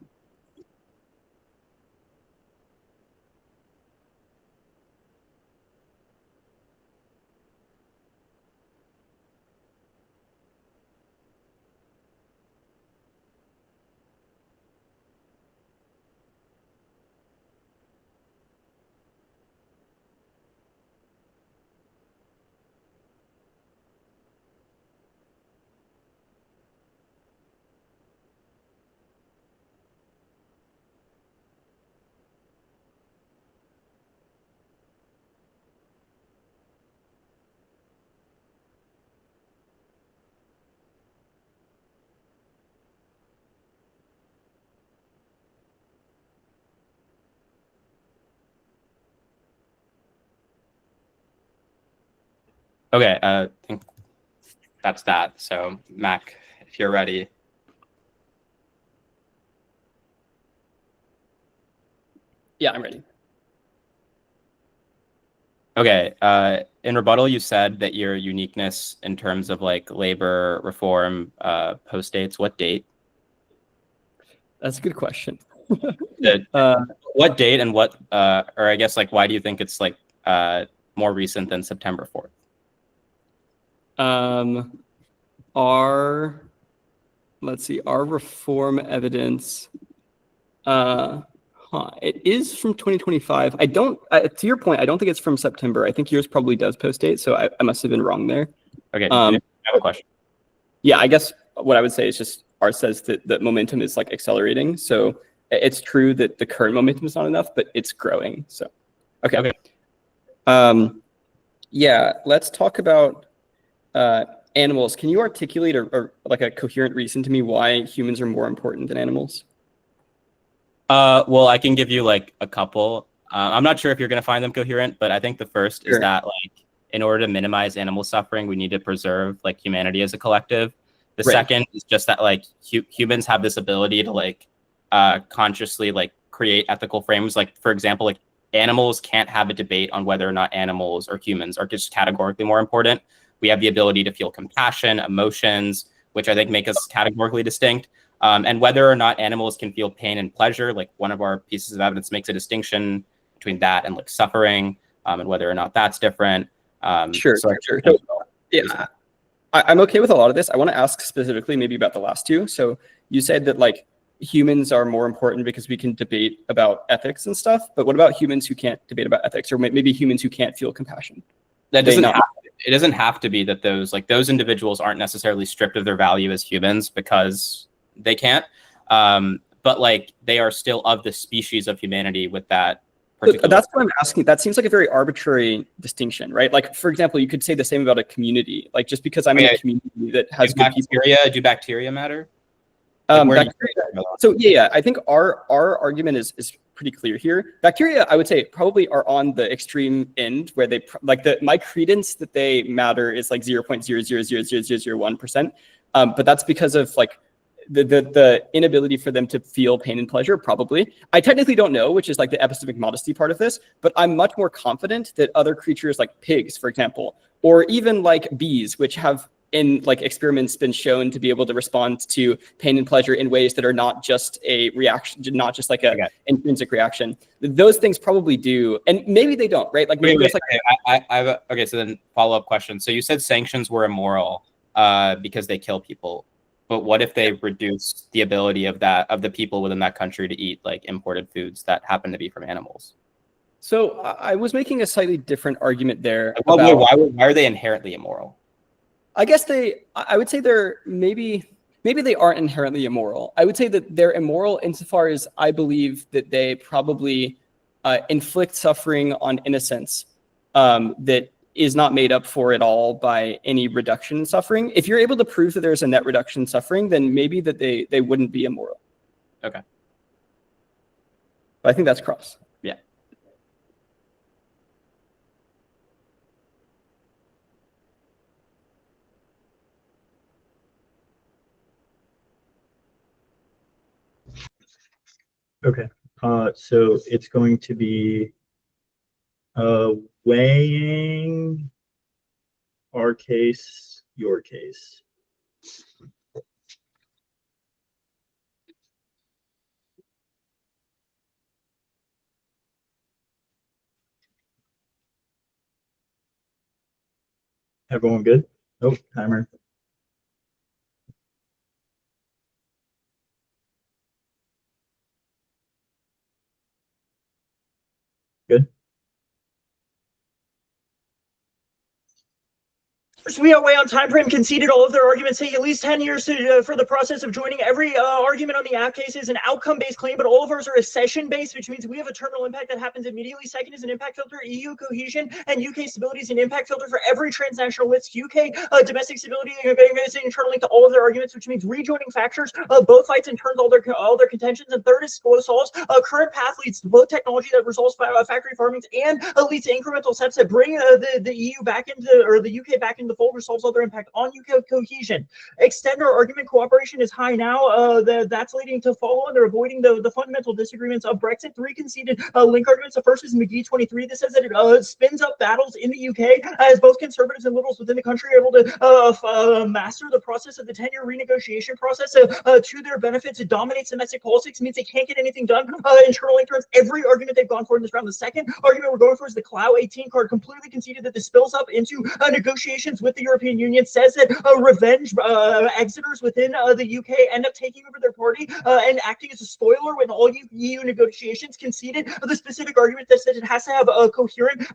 Okay, I think that's that. So, Mac, if you're ready. Yeah, I'm ready. Okay, in rebuttal, you said that your uniqueness in terms of like labor reform post-dates, what date? That's a good question. What date and what, or I guess like, why do you think it's like more recent than September 4th? Let's see, our reform evidence, it is from 2025. I don't, to your point, I don't think it's from September. I think yours probably does post date, so I must have been wrong there. Okay, I have a question. Yeah, I guess what I would say is just ours says that momentum is like accelerating. So it's true that the current momentum is not enough, but it's growing. So, okay. Yeah, let's talk about animals. Can you articulate or like a coherent reason to me why humans are more important than animals? Well, I can give you like a couple. I'm not sure if you're going to find them coherent, but I think the first is that like in order to minimize animal suffering, we need to preserve like humanity as a collective. The second is just that like humans have this ability to like consciously like create ethical frames. Like for example, like animals can't have a debate on whether or not animals or humans are just categorically more important. We have the ability to feel compassion, emotions, which I think make us categorically distinct. And whether or not animals can feel pain and pleasure, like one of our pieces of evidence makes a distinction between that and like suffering, and whether or not that's different. Sure. So, yeah, I'm okay with a lot of this. I want to ask specifically maybe about the last two. So you said that like humans are more important because we can debate about ethics and stuff. But what about humans who can't debate about ethics, or maybe humans who can't feel compassion? It doesn't have to be that those individuals aren't necessarily stripped of their value as humans because they can't. But like they are still of the species of humanity with that. That's what I'm asking. That seems like a very arbitrary distinction, right? Like, for example, you could say the same about a community. Like, just because I'm in a community that has good people. Do bacteria matter? So yeah, I think our argument is pretty clear here. Bacteria, I would say, probably are on the extreme end where they like my credence that they matter is like 0.0000001%. But that's because of like the inability for them to feel pain and pleasure, probably. I technically don't know, which is like the epistemic modesty part of this, but I'm much more confident that other creatures like pigs, for example, or even like bees, which have in like experiments been shown to be able to respond to pain and pleasure in ways that are not just a reaction, not just like a intrinsic reaction. Those things probably do, and maybe they don't, right? Like maybe okay, so then follow-up question. So you said sanctions were immoral because they kill people. But what if they reduce the ability of the people within that country to eat like imported foods that happen to be from animals? So I was making a slightly different argument there. Why are they inherently immoral? I guess I would say they're maybe they aren't inherently immoral. I would say that they're immoral insofar as I believe that they probably inflict suffering on innocence that is not made up for at all by any reduction in suffering. If you're able to prove that there's a net reduction in suffering, then maybe that they wouldn't be immoral. Okay. But I think that's cross. Yeah. Okay. So it's going to be weighing our case, your case. Everyone good? Oh, timer. Good. We are way on time frame, conceded all of their arguments, take at least 10 years for the process of joining. Every argument on the app case is an outcome-based claim, but all of ours are accession-based, which means we have a terminal impact that happens immediately. Second is an impact filter, EU cohesion, and UK stability is an impact filter for every transnational risk. UK domestic stability is internally to all of their arguments, which means rejoining factors both fights and turns all their contentions. And third is solves current path leads to both technology that resolves factory farming and leads to incremental steps that bring the EU back into, or the UK back into the fold, resolves all their impact on UK cohesion. Extend our argument, cooperation is high now. That's leading to follow on. They're avoiding the fundamental disagreements of Brexit. Three conceded link arguments. The first is McGee 23. This says that it spins up battles in the UK as both conservatives and liberals within the country are able to master the process of the 10-year renegotiation process to their benefits. It dominates domestic politics, means they can't get anything done. Internally turns every argument they've gone for in this round. The second argument we're going for is the Clow 18 card. Completely conceded that this spills up into negotiations with the European Union. Says that revenge exiters within the UK end up taking over their party and acting as a spoiler when all EU negotiations. Conceded the specific argument that says it has to have a coherent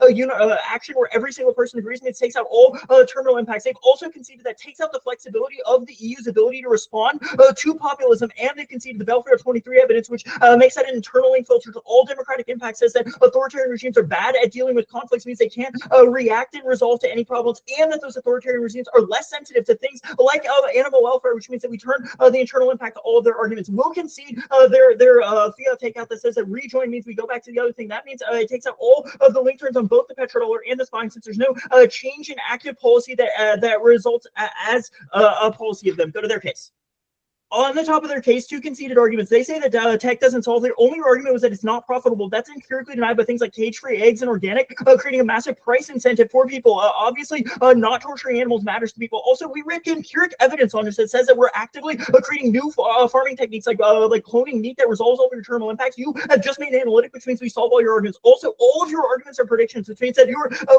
action where every single person agrees, and it takes out all terminal impacts. They've also conceded that takes out the flexibility of the EU's ability to respond to populism, and they've conceded the Belfare 23 evidence, which makes that an internally filter to all democratic impact. Says that authoritarian regimes are bad at dealing with conflicts, means they can't react and resolve to any problems, and that those authoritarian regimes are less sensitive to things like animal welfare, which means that we turn the internal impact to all of their arguments. Will concede their fiat takeout that says that rejoin means we go back to the other thing. That means it takes out all of the link turns on both the petrodollar and the spine, since there's no change in active policy that results as a policy of them. Go to their case. On the top of their case, two conceded arguments. They say that tech doesn't solve. Their only argument was that it's not profitable. That's empirically denied by things like cage-free eggs and organic, creating a massive price incentive for people. Obviously, not torturing animals matters to people. Also, we read empiric evidence on this that says that we're actively creating new farming techniques like cloning meat that resolves all your terminal impacts. You have just made an analytic, which means we solve all your arguments. Also, all of your arguments are predictions, which means that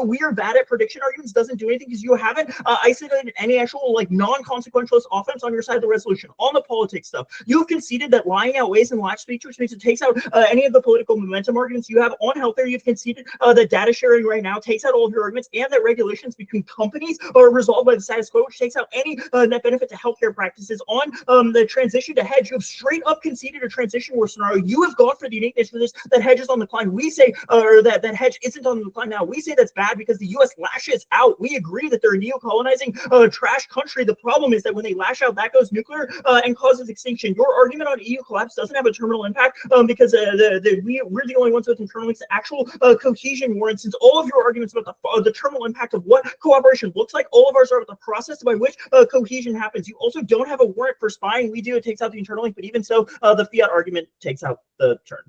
we are bad at prediction arguments doesn't do anything because you haven't isolated any actual non-consequentialist offense on your side of the resolution. On the politics stuff, you've conceded that lying outweighs in lack speech, which means it takes out any of the political momentum arguments you have. On healthcare, you've conceded that data sharing right now takes out all of your arguments, and that regulations between companies are resolved by the status quo, which takes out any net benefit to healthcare practices. On the transition to hedge, you have straight up conceded a transition war scenario. You have gone for the uniqueness for this, that hedge is on the decline. We say, or that hedge isn't on the decline now. We say that's bad because the U.S. lashes out. We agree that they're a neo-colonizing trash country. The problem is that when they lash out, that goes nuclear and causes extinction. Your argument on EU collapse doesn't have a terminal impact because we're the only ones with internal links to actual cohesion war. And since all of your arguments about the terminal impact of what cooperation looks like, all of ours are about the process by which cohesion happens. You also don't have a warrant for spying. We do. It takes out the internal link, but even so, the fiat argument takes out the turn.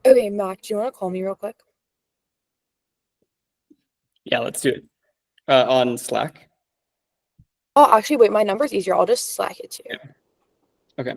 Okay, Mac, do you want to call me real quick? Yeah, let's do it on Slack. Oh, actually, wait, my number's easier. I'll just Slack it to you. Yeah. Okay.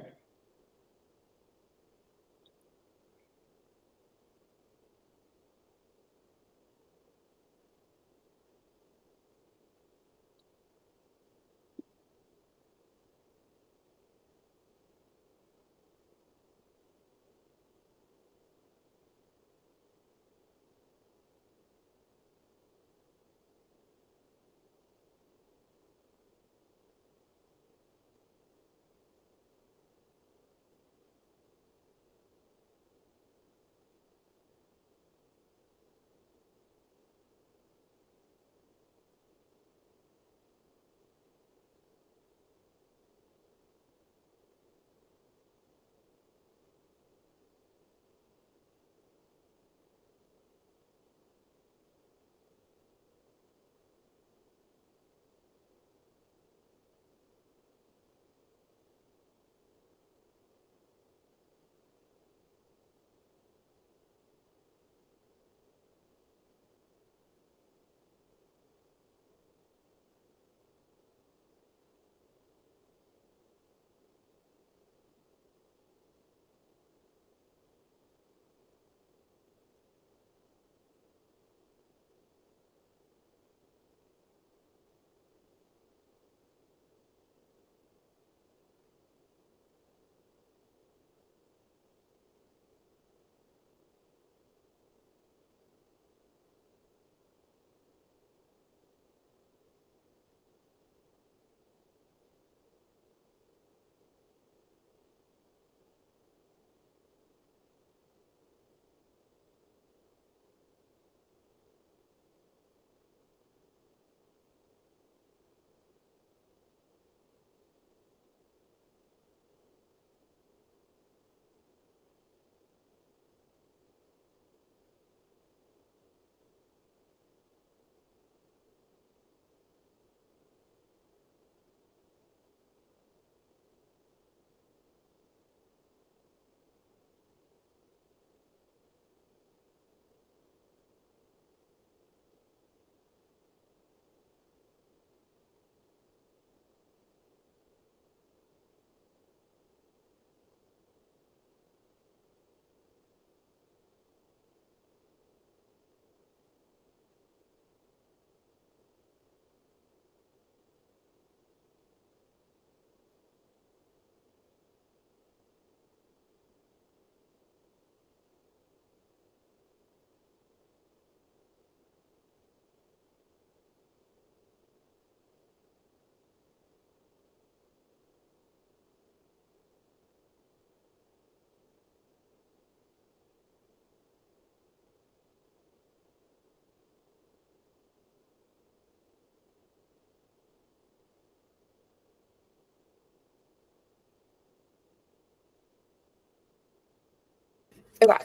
Okay.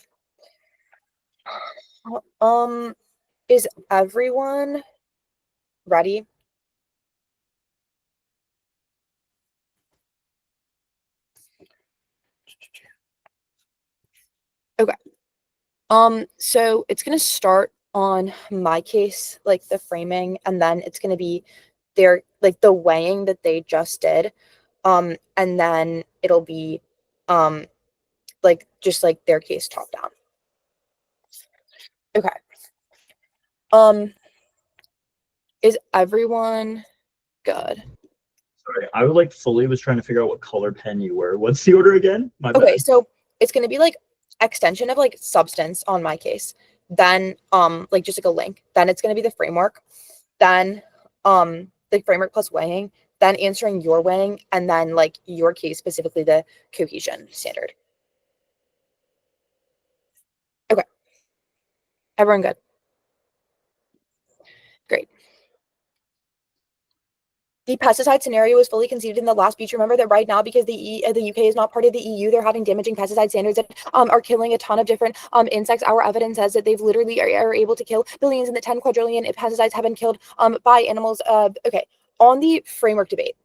Is everyone ready? Okay. So it's gonna start on my case, like the framing, and then it's gonna be their like the weighing that they just did. And then it'll be like just like their case top down. Okay. Is everyone good? Sorry, I was like fully was trying to figure out what color pen you were. What's the order again? My Okay, bad. so it's gonna be like extension of like substance on my case, then like just like a link, then it's gonna be the framework, then the framework plus weighing, then answering your weighing, and then like your case, specifically the cohesion standard. Okay. Everyone good? Great. The pesticide scenario was fully conceded in the last speech. Remember that right now, because the UK is not part of the EU, they're having damaging pesticide standards that are killing a ton of different insects. Our evidence says that they've literally are able to kill billions, and that 10 quadrillion pesticides have been killed by animals. Okay, on the framework debate.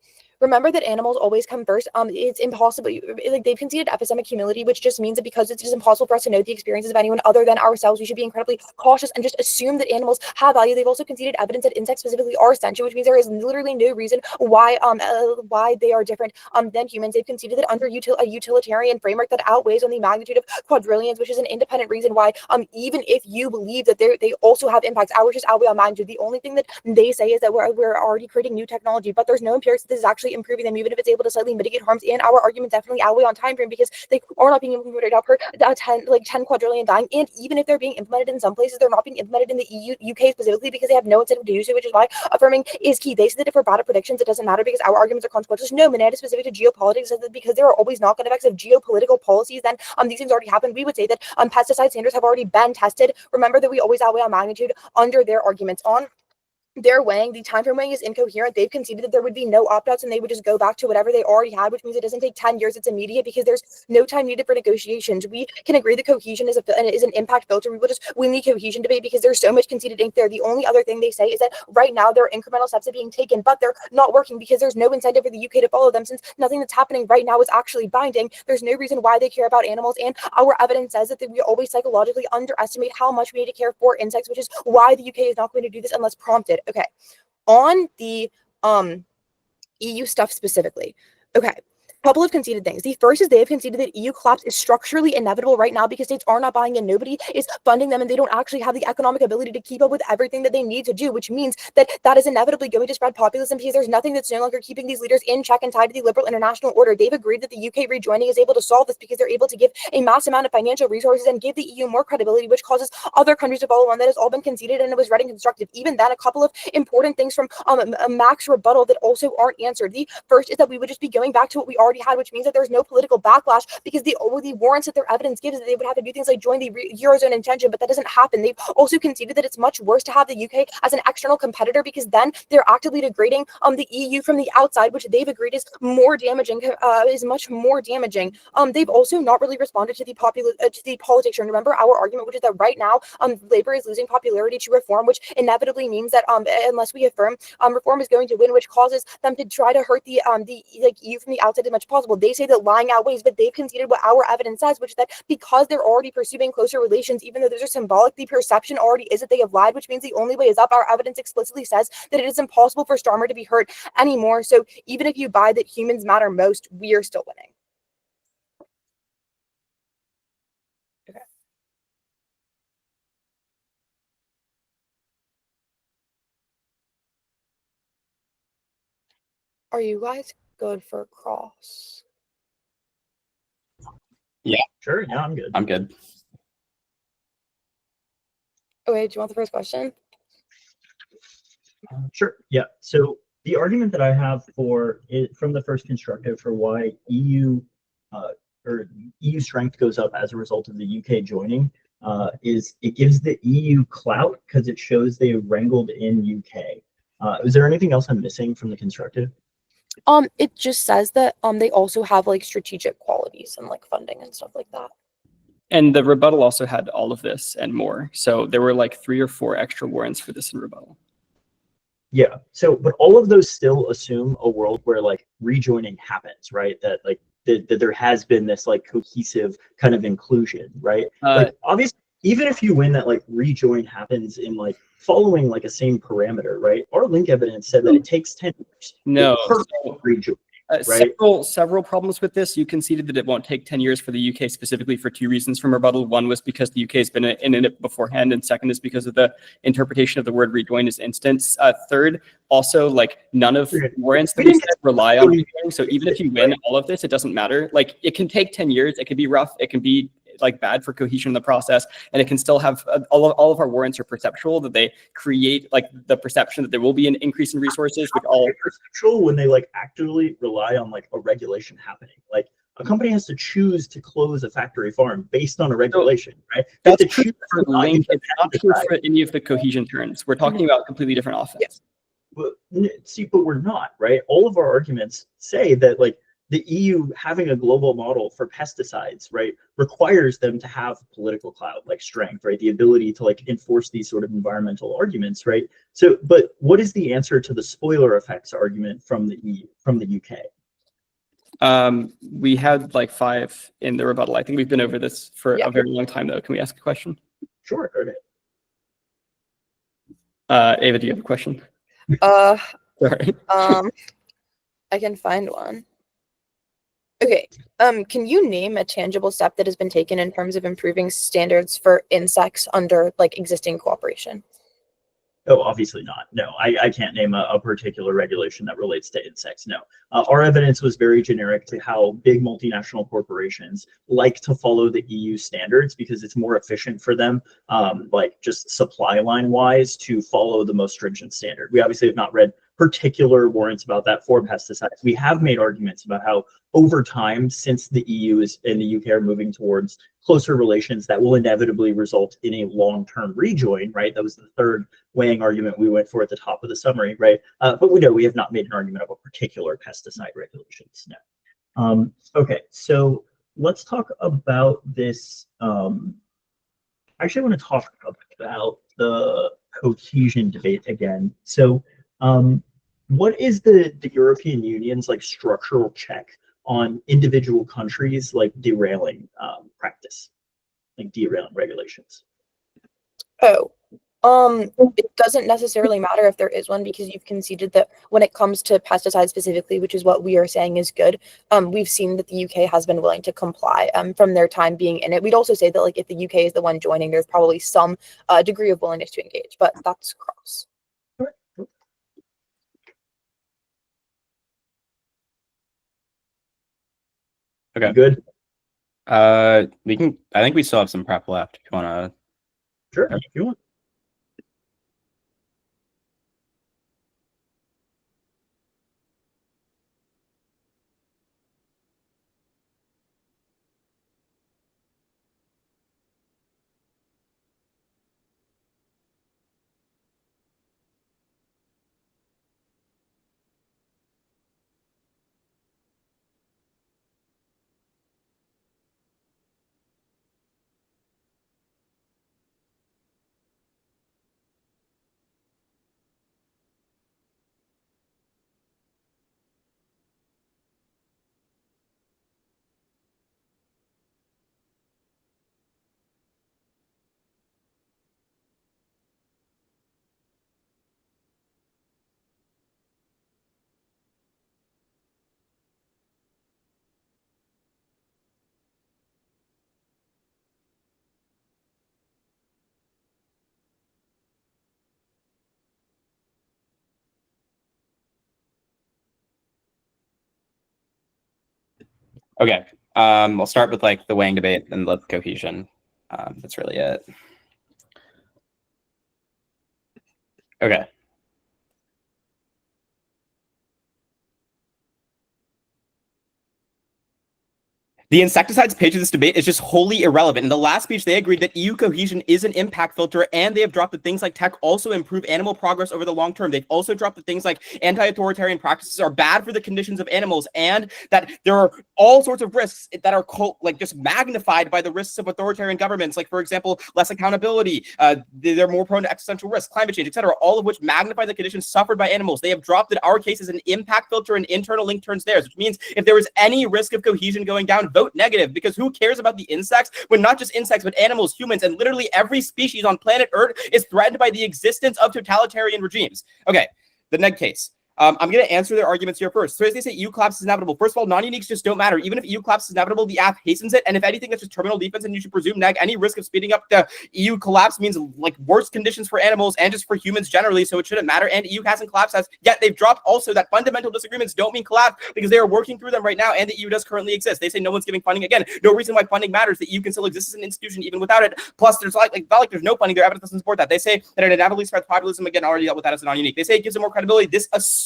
Remember that animals always come first. It's impossible. Like they've conceded epistemic humility, which just means that because it's just impossible for us to know the experiences of anyone other than ourselves, we should be incredibly cautious and just assume that animals have value. They've also conceded evidence that insects specifically are sentient, which means there is literally no reason why they are different than humans. They've conceded that under a utilitarian framework that outweighs on the magnitude of quadrillions, which is an independent reason why even if you believe that they also have impacts, ours just outweigh on magnitude. The only thing that they say is that we're already creating new technology, but there's no empirics that this is actually improving them, even if it's able to slightly mitigate harms. And our arguments definitely outweigh on time frame because they are not being implemented out per 10 quadrillion dying. And even if they're being implemented in some places, they're not being implemented in the UK specifically because they have no incentive to do so, which is why affirming is key. They said that if we're bad at predictions, it doesn't matter because our arguments are consequential. No, Manette is specific to geopolitics, says that because there are always knock-on effects of geopolitical policies, then these things already happened. We would say that pesticide standards have already been tested. Remember that we always outweigh on magnitude under their arguments. On their weighing, the time frame weighing is incoherent. They've conceded that there would be no opt-outs and they would just go back to whatever they already had, which means it doesn't take 10 years. It's immediate because there's no time needed for negotiations. We can agree that cohesion is an impact filter. We will just win the cohesion debate because there's so much conceded ink there. The only other thing they say is that right now there are incremental steps that are being taken, but they're not working because there's no incentive for the UK to follow them. Since nothing that's happening right now is actually binding, there's no reason why they care about animals. And our evidence says that we always psychologically underestimate how much we need to care for insects, which is why the UK is not going to do this unless prompted. Okay. On the EU stuff specifically. Okay. Couple of conceded things. The first is they have conceded that EU collapse is structurally inevitable right now because states are not buying in. Nobody is funding them and they don't actually have the economic ability to keep up with everything that they need to do, which means that that is inevitably going to spread populism because there's nothing that's no longer keeping these leaders in check and tied to the liberal international order. They've agreed that the UK rejoining is able to solve this because they're able to give a mass amount of financial resources and give the EU more credibility, which causes other countries to follow on. That has all been conceded and it was read and constructive. Even then, a couple of important things from Mac's rebuttal that also aren't answered. The first is that we would just be going back to what we already had, which means that there's no political backlash because the warrants that their evidence gives that they would have to do things like join the Eurozone intention, but that doesn't happen. They've also conceded that it's much worse to have the UK as an external competitor because then they're actively degrading the EU from the outside, which they've agreed is more damaging, is much more damaging. They've also not really responded to the politics. And remember our argument, which is that right now Labour is losing popularity to reform, which inevitably means that unless we affirm reform is going to win, which causes them to try to hurt the EU from the outside as much as possible. They say that lying outweighs, but they've conceded what our evidence says, which is that because they're already pursuing closer relations, even though those are symbolic, the perception already is that they have lied, which means the only way is up. Our evidence explicitly says that it is impossible for Starmer to be hurt anymore. So even if you buy that humans matter most, we are still winning. Okay. Are you guys good for cross? Yeah. Sure. Yeah, I'm good. I'm good. Okay, do you want the first question? Sure. Yeah. So the argument that I have for it from the first constructive for why EU or EU strength goes up as a result of the UK joining is it gives the EU clout because it shows they wrangled in UK. Is there anything else I'm missing from the constructive? It just says that they also have like strategic qualities and like funding and stuff like that. And the rebuttal also had all of this and more. So there were like 3 or 4 extra warrants for this in rebuttal. Yeah. So, but all of those still assume a world where like rejoining happens, right? That like that there has been this like cohesive kind of inclusion, right? Like obviously, even if you win that like rejoin happens in like following like a same parameter, right? Our link evidence said that it takes 10 years. No, So, rejoin. Right. Several problems with this. You conceded that it won't take 10 years for the UK specifically for 2 reasons from rebuttal. One was because the UK has been in it beforehand, and second is because of the interpretation of the word rejoin as instance. Third, also like none of warrants that we said rely on rejoining. So even if you win all of this, it doesn't matter. Like it can take 10 years. It can be rough. It can be like bad for cohesion in the process, and it can still have all of our warrants are perceptual, that they create like the perception that there will be an increase in resources, which all perceptual when they like actively rely on like a regulation happening. Like a company has to choose to close a factory farm based on a regulation, right? That's true for link. It's not true for any of the cohesion turns. We're talking about completely different offense. Yes. But see, but we're not, right? All of our arguments say that like the EU having a global model for pesticides, right, requires them to have political clout, like strength, right? The ability to like enforce these sort of environmental arguments, right? So, but what is the answer to the spoiler effects argument from the EU, from the UK? We had like 5 in the rebuttal. I think we've been over this for a very long time, though. Can we ask a question? Sure. Okay. Ava, do you have a question? Sorry. I can find one. Okay. Can you name a tangible step that has been taken in terms of improving standards for insects under like existing cooperation? Oh, obviously not. No, I can't name a particular regulation that relates to insects. No. Our evidence was very generic to how big multinational corporations like to follow the EU standards because it's more efficient for them, like just supply line wise, to follow the most stringent standard. We obviously have not read particular warrants about that for pesticides. We have made arguments about how over time, since the EU and the UK are moving towards closer relations, that will inevitably result in a long-term rejoin, right? That was the third weighing argument we went for at the top of the summary, right? But we know we have not made an argument of a particular pesticide regulations. No. Okay, so let's talk about this. Actually, I want to talk about the cohesion debate again. So what is the European Union's like structural check on individual countries like derailing practice, like derailing regulations? It doesn't necessarily matter if there is one, because you've conceded that when it comes to pesticides specifically, which is what we are saying is good, we've seen that the UK has been willing to comply from their time being in it. We'd also say that like if the UK is the one joining, there's probably some degree of willingness to engage, but that's cross. Okay. Good. We can. I think we still have some prep left. If you want to. Sure. If you want. Okay. We'll start with like the weighing debate and the cohesion. That's really it. Okay. The insecticides page of this debate is just wholly irrelevant. In the last speech, they agreed that EU cohesion is an impact filter, and they have dropped that things like tech also improve animal progress over the long term. They've also dropped that things like anti-authoritarian practices are bad for the conditions of animals, and that there are all sorts of risks that are just magnified by the risks of authoritarian governments, like, for example, less accountability, they're more prone to existential risk, climate change, etc., all of which magnify the conditions suffered by animals. They have dropped that our case is an impact filter and internal link turns theirs, which means if there was any risk of cohesion going down, vote negative, because who cares about the insects when not just insects, but animals, humans, and literally every species on planet Earth is threatened by the existence of totalitarian regimes. Okay, the neg case. I'm going to answer their arguments here first. So as they say, EU collapse is inevitable. First of all, non-uniques just don't matter. Even if EU collapse is inevitable, the app hastens it. And if anything, it's just terminal defense, and you should presume neg. Any risk of speeding up the EU collapse means like worse conditions for animals and just for humans generally, so it shouldn't matter. And EU hasn't collapsed as yet. They've dropped also that fundamental disagreements don't mean collapse, because they are working through them right now, and the EU does currently exist. They say no one's giving funding. Again, no reason why funding matters. The EU can still exist as an institution even without it. Plus, there's not like there's no funding. Their evidence doesn't support that. They say that it inevitably spreads populism. Again, already dealt with that as a non-unique. They say it gives it more credibility. This assumes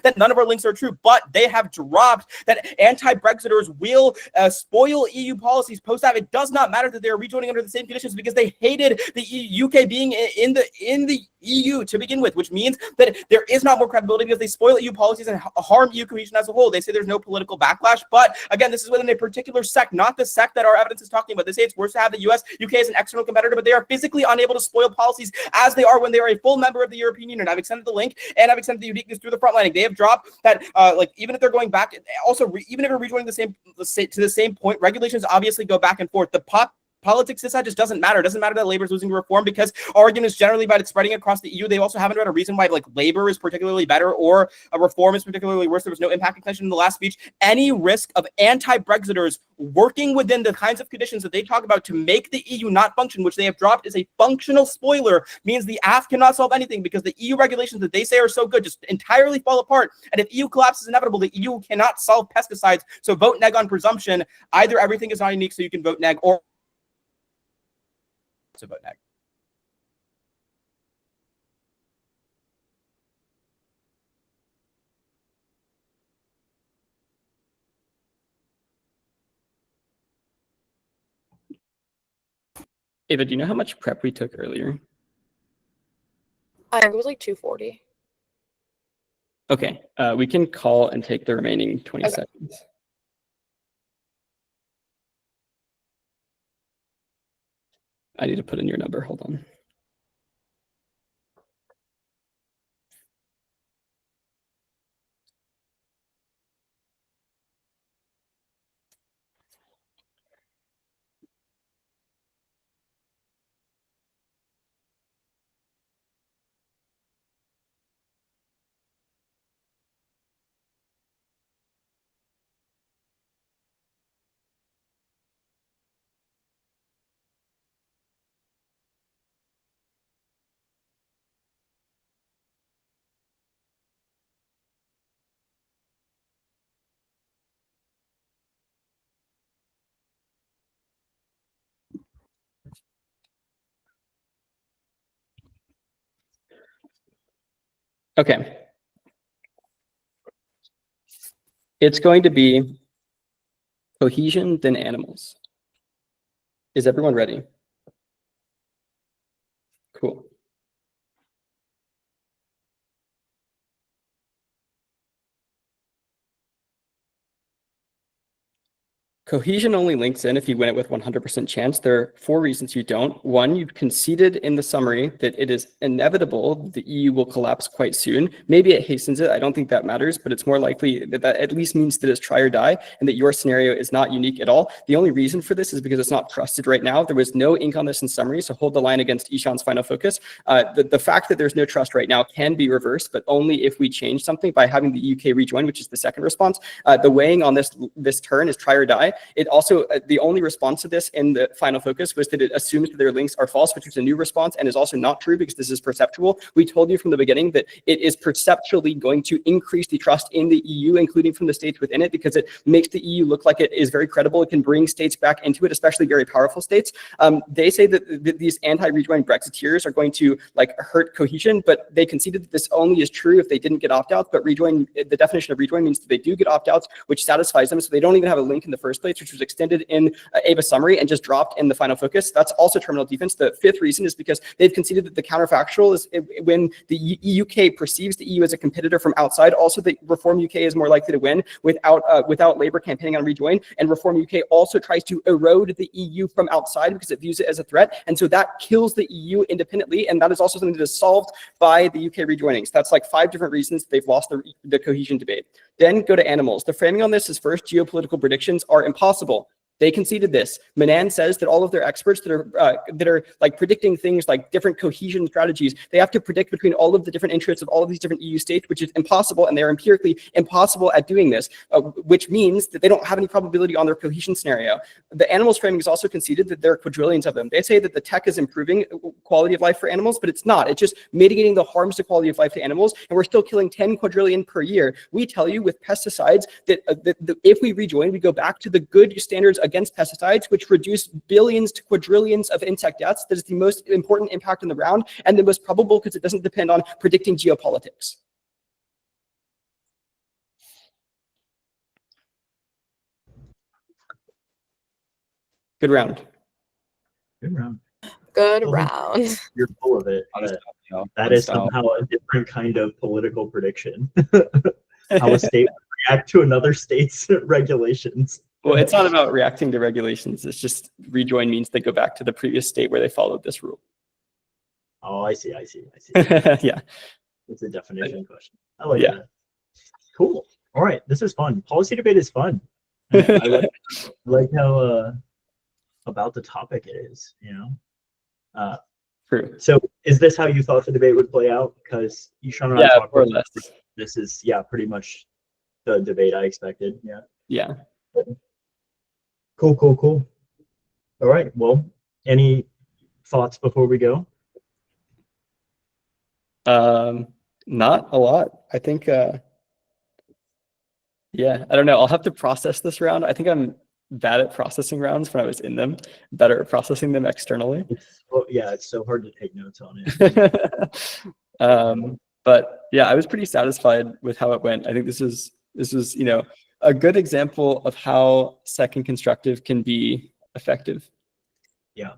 that none of our links are true, but they have dropped that anti-Brexiters will spoil EU policies post-that. It does not matter that they are rejoining under the same conditions, because they hated the UK being in the EU to begin with, which means that there is not more credibility because they spoil EU policies and harm EU cohesion as a whole. They say there's no political backlash, but again, this is within a particular sect, not the sect that our evidence is talking about. They say it's worse to have the US, UK as an external competitor, but they are physically unable to spoil policies as they are when they are a full member of the European Union. I've extended the link, and I've extended the uniqueness through the frontlining. They have dropped that, even if they're going back, also even if they're rejoining to the same point, regulations obviously go back and forth. The politics this side just doesn't matter. It doesn't matter that labor is losing to reform, because our argument is generally about it spreading across the EU. They also haven't read a reason why labor is particularly better or a reform is particularly worse. There was no impact extension in the last speech. Any risk of anti-Brexiters working within the kinds of conditions that they talk about to make the EU not function, which they have dropped as a functional spoiler, means the AF cannot solve anything, because the EU regulations that they say are so good just entirely fall apart. And if EU collapse is inevitable, the EU cannot solve pesticides. So vote neg on presumption. Either everything is not unique, so you can vote neg, or to vote neg. Eva, do you know how much prep we took earlier? It was like 240. Okay, we can call and take the remaining 20 seconds. I need to put in your number. Hold on. Okay. It's going to be cohesion, then animals. Is everyone ready? Cool. Cohesion only links in if you win it with 100% chance. There are 4 reasons you don't. 1, you've conceded in the summary that it is inevitable the EU will collapse quite soon. Maybe it hastens it. I don't think that matters, but it's more likely that that at least means that it's try or die, and that your scenario is not unique at all. The only reason for this is because it's not trusted right now. There was no ink on this in summary, so hold the line against Ishan's final focus. The fact that there's no trust right now can be reversed, but only if we change something by having the UK rejoin, which is the second response. The weighing on this turn is try or die. It also, the only response to this in the final focus was that it assumes that their links are false, which is a new response and is also not true because this is perceptual. We told you from the beginning that it is perceptually going to increase the trust in the EU, including from the states within it, because it makes the EU look like it is very credible. It can bring states back into it, especially very powerful states. They say that these anti-rejoin Brexiteers are going to hurt cohesion, but they conceded that this only is true if they didn't get opt-outs. But rejoin, the definition of rejoin means that they do get opt-outs, which satisfies them, so they don't even have a link in the first place. templates, which was extended in Eva summary and just dropped in the final focus. That's also terminal defense. The fifth reason is because they've conceded that the counterfactual is when the UK perceives the EU as a competitor from outside. Also, the Reform UK is more likely to win without Labour campaigning on rejoin. And Reform UK also tries to erode the EU from outside because it views it as a threat. And so that kills the EU independently. And that is also something that is solved by the UK rejoining. So that's like 5 different reasons they've lost the cohesion debate. Then go to animals. The framing on this is first, geopolitical predictions are impossible. They conceded this. Manan says that all of their experts that are like predicting things like different cohesion strategies, they have to predict between all of the different interests of all of these different EU states, which is impossible, and they're empirically impossible at doing this, which means that they don't have any probability on their cohesion scenario. The animals framing is also conceded that there are quadrillions of them. They say that the tech is improving quality of life for animals, but it's not. It's just mitigating the harms to quality of life to animals, and we're still killing 10 quadrillion per year. We tell you with pesticides that, if we rejoin, we go back to the good standards against pesticides, which reduce billions to quadrillions of insect deaths. That is the most important impact in the round, and the most probable because it doesn't depend on predicting geopolitics. Good round. Good round. Good Oh, round. You're full of it. That is somehow a different kind of political prediction. How a state would react to another state's regulations. Well, it's not about reacting to regulations. It's just rejoin means they go back to the previous state where they followed this rule. Oh, I see. Yeah. It's a definition question. I like Yeah. that. Cool. All right. This is fun. Policy debate is fun. I like how about the topic it is, you know? True. So is this how you thought the debate would play out? Because Ishan and I talked more or about less. this is, pretty much the debate I expected. Yeah. Yeah. Cool. All right. Well, any thoughts before we go? Not a lot. I think, I don't know. I'll have to process this round. I think I'm bad at processing rounds when I was in them, better at processing them externally. It's so hard to take notes on it. But yeah, I was pretty satisfied with how it went. I think this was, a good example of how second constructive can be effective. Yeah,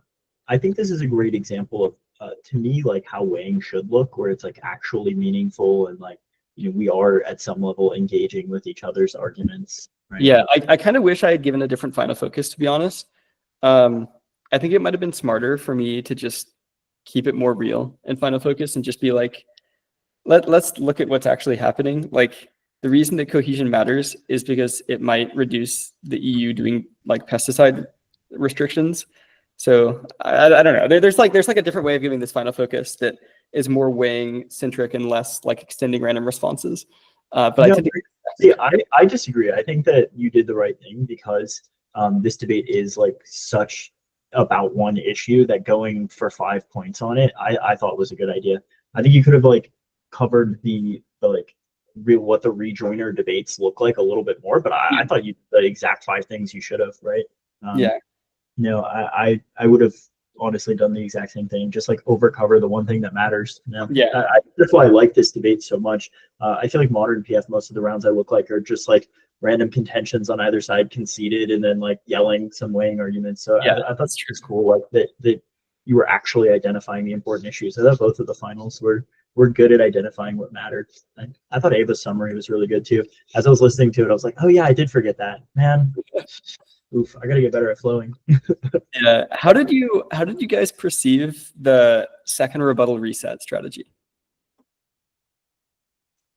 I think this is a great example of, to me, like how weighing should look, where it's like actually meaningful and like, we are at some level engaging with each other's arguments. Right? Yeah, I kind of wish I had given a different final focus, to be honest. I think it might have been smarter for me to just keep it more real in final focus and just be like, let's look at what's actually happening. Like, the reason that cohesion matters is because it might reduce the EU doing like pesticide restrictions. So I don't know. There's like a different way of giving this final focus that is more weighing centric and less like extending random responses. But I disagree. I think that you did the right thing because this debate is like such about one issue that going for 5 points on it, I thought was a good idea. I think you could have like covered the like what the rejoiner debates look like a little bit more, but I thought you the exact 5 things you should have, right? I would have honestly done the exact same thing, just like overcover the one thing that matters. That's why I like this debate so much. I feel like modern PF, most of the rounds I look like are just like random contentions on either side conceded and then like yelling some weighing arguments. So I thought it was cool, like that you were actually identifying the important issues. I thought both of the finals were good at identifying what mattered. I thought Ava's summary was really good too. As I was listening to it, I was like, oh yeah, I did forget that, man. Oof, I gotta get better at flowing. Yeah. How did you guys perceive the second rebuttal reset strategy?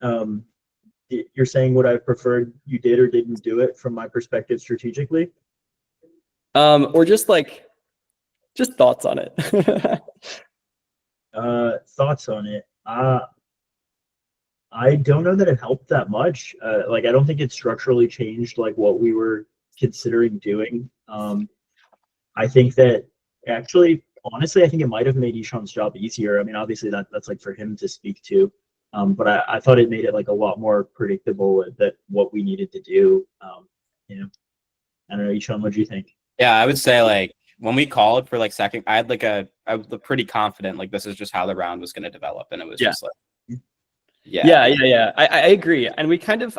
You're saying what I preferred you did or didn't do it from my perspective strategically? Or just thoughts on it. Thoughts on it. I don't know that it helped that much. I don't think it structurally changed like what we were considering doing. I think that actually, honestly, I think it might have made Ishan's job easier. I mean, obviously that's like for him to speak to. But I thought it made it like a lot more predictable that what we needed to do. I don't know, Ishan, what do you think? Yeah, I would say like when we called for like second, I was pretty confident like this is just how the round was going to develop, and it was just like, I agree, and we kind of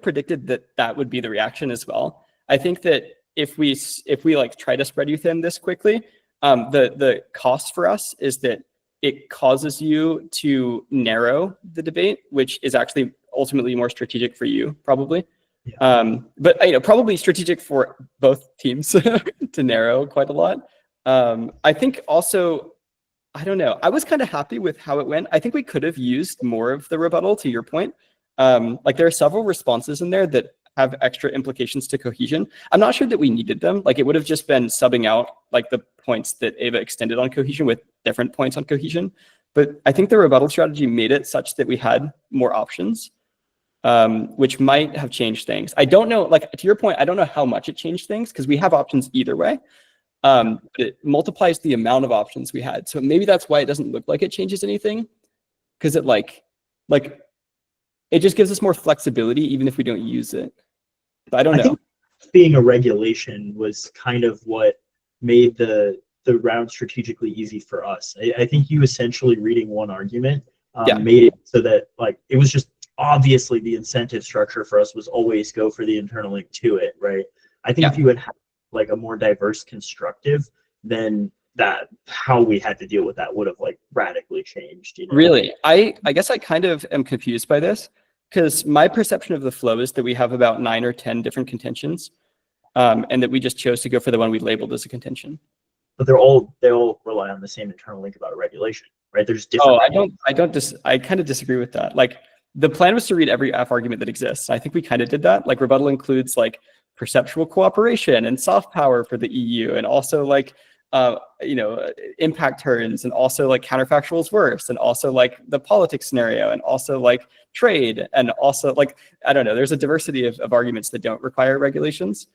predicted that would be the reaction as well. I think that if we like try to spread you thin this quickly, the cost for us is that it causes you to narrow the debate, which is actually ultimately more strategic for you, probably. Yeah. But probably strategic for both teams to narrow quite a lot. I think also, I don't know. I was kind of happy with how it went. I think we could have used more of the rebuttal, to your point. Like there are several responses in there that have extra implications to cohesion. I'm not sure that we needed them. Like it would have just been subbing out like the points that Eva extended on cohesion with different points on cohesion. But I think the rebuttal strategy made it such that we had more options, which might have changed things. I don't know, like to your point, I don't know how much it changed things because we have options either way. But it multiplies the amount of options we had. So maybe that's why it doesn't look like it changes anything, because it like it just gives us more flexibility even if we don't use it. But I don't know. think being a regulation was kind of what made the round strategically easy for us. I think you essentially reading one argument made it so that like it was just obviously the incentive structure for us was always go for the internal link to it, right? I think if you had like a more diverse constructive, then that how we had to deal with that would have like radically changed. You know? Really, I guess I kind of am confused by this because my perception of the flow is that we have about 9 or 10 different contentions, and that we just chose to go for the one we labeled as a contention. But they all rely on the same internal link about a regulation, right? There's different. Oh, I kind of disagree with that. Like the plan was to read every F argument that exists. I think we kind of did that. Like rebuttal includes like perceptual cooperation and soft power for the EU, and also like impact turns, and also like counterfactual is worse, and also like the politics scenario, and also like trade, and also like I don't know. There's a diversity of arguments that don't require regulations.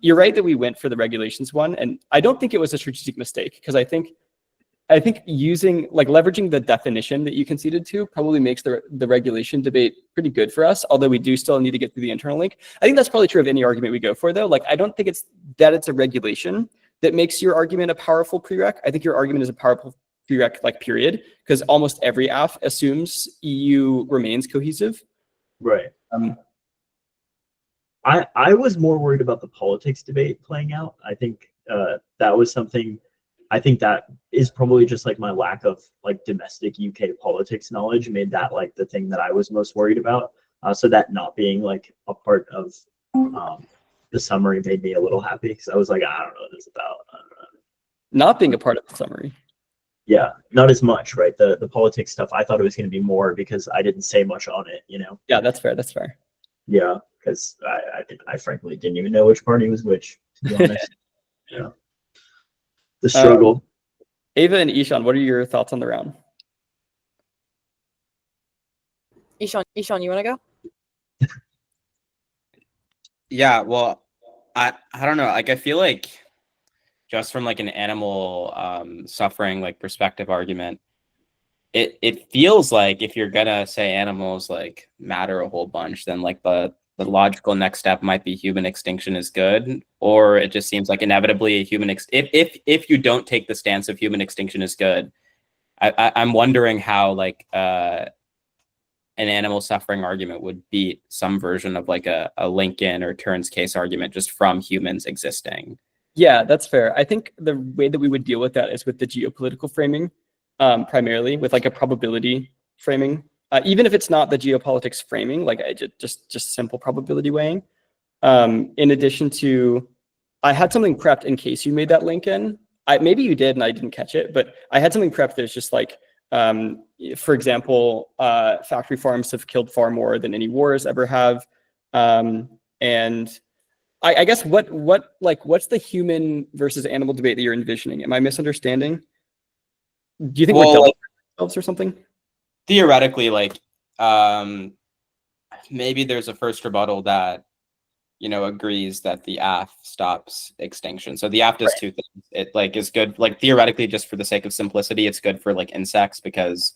You're right that we went for the regulations one, and I don't think it was a strategic mistake because I think using like leveraging the definition that you conceded to probably makes the regulation debate pretty good for us, although we do still need to get through the internal link. I think that's probably true of any argument we go for though. Like I don't think it's a regulation that makes your argument a powerful prereq. I think your argument is a powerful prereq like period, because almost every AF assumes EU remains cohesive. Right. I was more worried about the politics debate playing out. I think that was something. I think that is probably just like my lack of like domestic UK politics knowledge made that like the thing that I was most worried about. So that not being like a part of the summary made me a little happy because I was like, I don't know what this is about. I don't know. Not being a part of the summary. Yeah, not as much, right? The politics stuff, I thought it was going to be more because I didn't say much on it, you know? Yeah, that's fair. That's fair. Yeah, because I frankly didn't even know which party was which, to be honest. Yeah. The struggle. Eva and Ishan, what are your thoughts on the round? Ishan, you want to go? Yeah, well, I don't know. Like I feel like just from like an animal suffering like perspective argument, it feels like if you're gonna say animals like matter a whole bunch, then like the logical next step might be human extinction is good, or it just seems like inevitably a human if you don't take the stance of human extinction is good, I'm wondering how like an animal suffering argument would beat some version of like a Lincoln or Turns case argument just from humans existing. Yeah, that's fair. I think the way that we would deal with that is with the geopolitical framing, primarily with like a probability framing. Even if it's not the geopolitics framing, like just simple probability weighing. In addition to, I had something prepped in case you made that link in. Maybe you did and I didn't catch it, but I had something prepped that's just like, for example, factory farms have killed far more than any wars ever have. And I guess what's the human versus animal debate that you're envisioning? Am I misunderstanding? Do you think we're doubling ourselves or something? Theoretically, like maybe there's a first rebuttal that agrees that the AF stops extinction. So the AF does two things. It like is good, like theoretically, just for the sake of simplicity, it's good for like insects because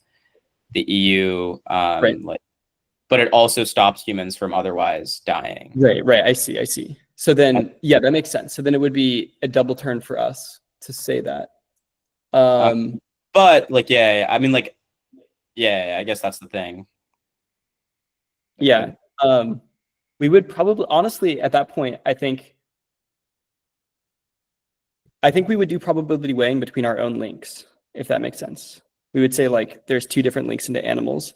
the EU like, but it also stops humans from otherwise dying. Right. I see. So then, yeah, that makes sense. So then it would be a double turn for us to say that. But like, I mean, like, I guess that's the thing. Yeah. we would probably, honestly, at that point, I think we would do probability weighing between our own links, if that makes sense. We would say like there's two different links into animals.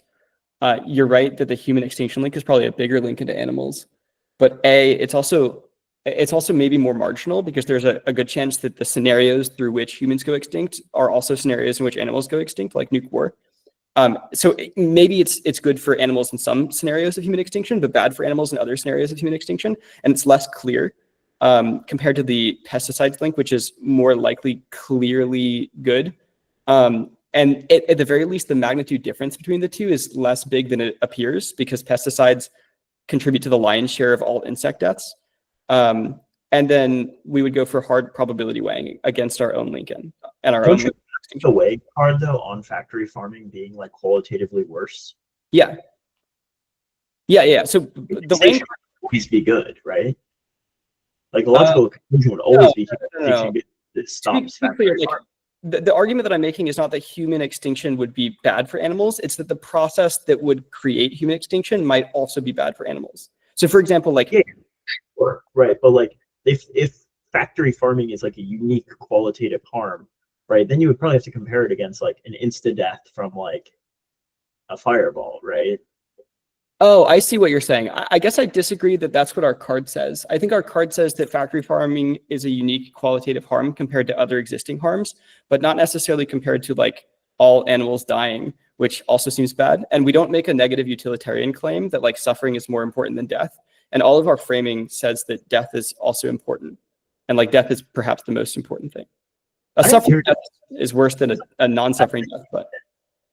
You're right that the human extinction link is probably a bigger link into animals, but it's also maybe more marginal because there's a good chance that the scenarios through which humans go extinct are also scenarios in which animals go extinct, like nuke war. So maybe it's good for animals in some scenarios of human extinction, but bad for animals in other scenarios of human extinction, and it's less clear compared to the pesticides link, which is more likely clearly good. And at the very least, the magnitude difference between the two is less big than it appears because pesticides contribute to the lion's share of all insect deaths. And then we would go for hard probability weighing against our own Lincoln and our own. The way card though on factory farming being like qualitatively worse. Yeah. So the range would always be good, right? Like the logical conclusion would always be no. It stops factory farming. The argument that I'm making is not that human extinction would be bad for animals. It's that the process that would create human extinction might also be bad for animals. So for example, like right, but like if factory farming is like a unique qualitative harm, right, then you would probably have to compare it against like an insta death from like a fireball, right? Oh, I see what you're saying. I guess I disagree that that's what our card says. I think our card says that factory farming is a unique qualitative harm compared to other existing harms, but not necessarily compared to like all animals dying, which also seems bad. And we don't make a negative utilitarian claim that like suffering is more important than death. And all of our framing says that death is also important. And like death is perhaps the most important thing. A suffering death is worse than a non-suffering death, but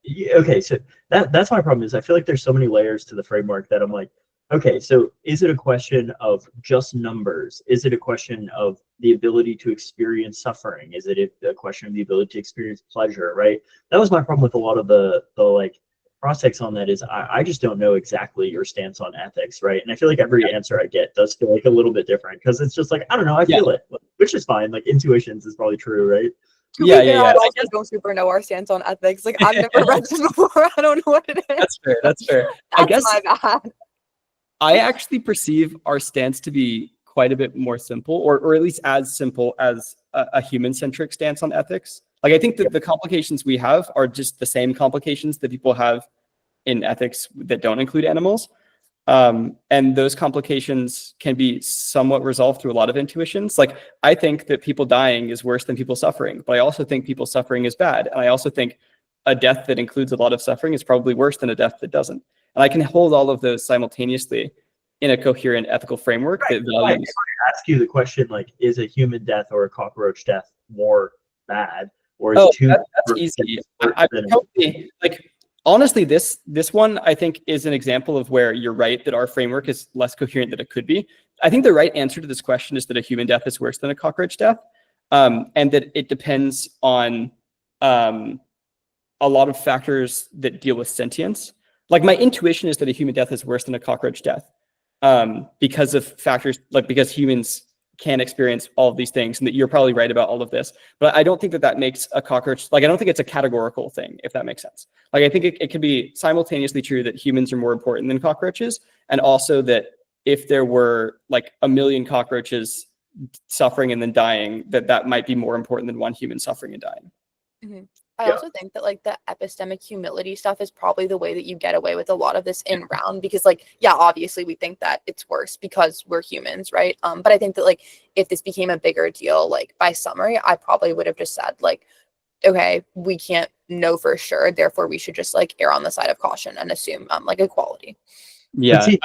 yeah, okay, so that's my problem is I feel like there's so many layers to the framework that I'm like, okay, so is it a question of just numbers? Is it a question of the ability to experience suffering? Is it a question of the ability to experience pleasure, right? That was my problem with a lot of the like prospects on that is I just don't know exactly your stance on ethics, right? And I feel like every answer I get does feel like a little bit different because it's just like, I don't know, I feel it, which is fine. Like intuitions is probably true, right? Yeah. I also don't super know our stance on ethics. Like I've never read this before. I don't know what it is. That's fair. I guess my bad. I actually perceive our stance to be quite a bit more simple, or at least as simple as a human-centric stance on ethics. Like I think that the complications we have are just the same complications that people have in ethics that don't include animals. And those complications can be somewhat resolved through a lot of intuitions. Like I think that people dying is worse than people suffering, but I also think people suffering is bad. And I also think a death that includes a lot of suffering is probably worse than a death that doesn't. And I can hold all of those simultaneously in a coherent ethical framework that values. I ask you the question, like, is a human death or a cockroach death more bad? Or is that's easy. I probably, like, honestly, this one, I think, is an example of where you're right that our framework is less coherent than it could be. I think the right answer to this question is that a human death is worse than a cockroach death, and that it depends on a lot of factors that deal with sentience. Like my intuition is that a human death is worse than a cockroach death because of factors, like because humans can experience all of these things, and that you're probably right about all of this. But I don't think that that makes a cockroach, like I don't think it's a categorical thing, if that makes sense. Like I think it can be simultaneously true that humans are more important than cockroaches, and also that if there were like 1 million cockroaches suffering and then dying, that might be more important than one human suffering and dying. Mm-hmm. I also think that like the epistemic humility stuff is probably the way that you get away with a lot of this in round, because like, yeah, obviously we think that it's worse because we're humans, right? But I think that like if this became a bigger deal, like by summary, I probably would have just said like, okay, we can't know for sure, therefore we should just like err on the side of caution and assume like equality. Yeah. See,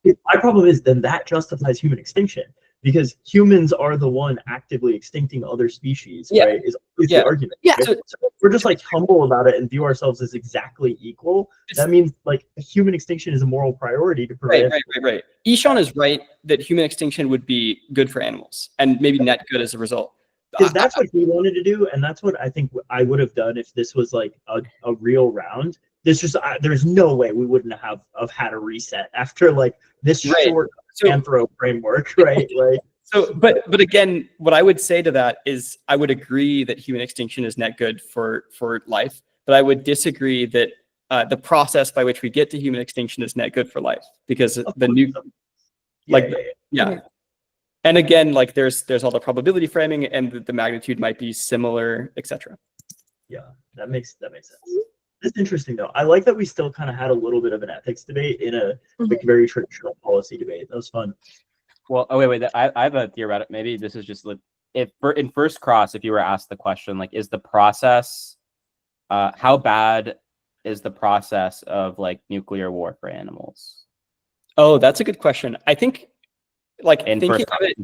my problem is then that justifies human extinction, because humans are the one actively extincting other species, right? Is the argument. Yeah. So we're just like humble about it and view ourselves as exactly equal. That means like human extinction is a moral priority to prevent. Right. Ishan is right that human extinction would be good for animals and maybe net good as a result. Because that's what he wanted to do, and that's what I think I would have done if this was like a real round. This just there's no way we wouldn't have had a reset after like this short anthro framework, right? Like so, but again, what I would say to that is I would agree that human extinction is net good for life, but I would disagree that the process by which we get to human extinction is net good for life, because the new Like, yeah. yeah. And again, like there's all the probability framing, and the magnitude might be similar, etc. Yeah, that makes sense. It's interesting though. I like that we still kind of had a little bit of an ethics debate in a like very traditional policy debate. That was fun. Well, oh wait, I have a theoretic. Maybe this is just like in first cross, if you were asked the question like, is the process, how bad is the process of like nuclear war for animals? Oh, that's a good question. I think, like In thinking first of it,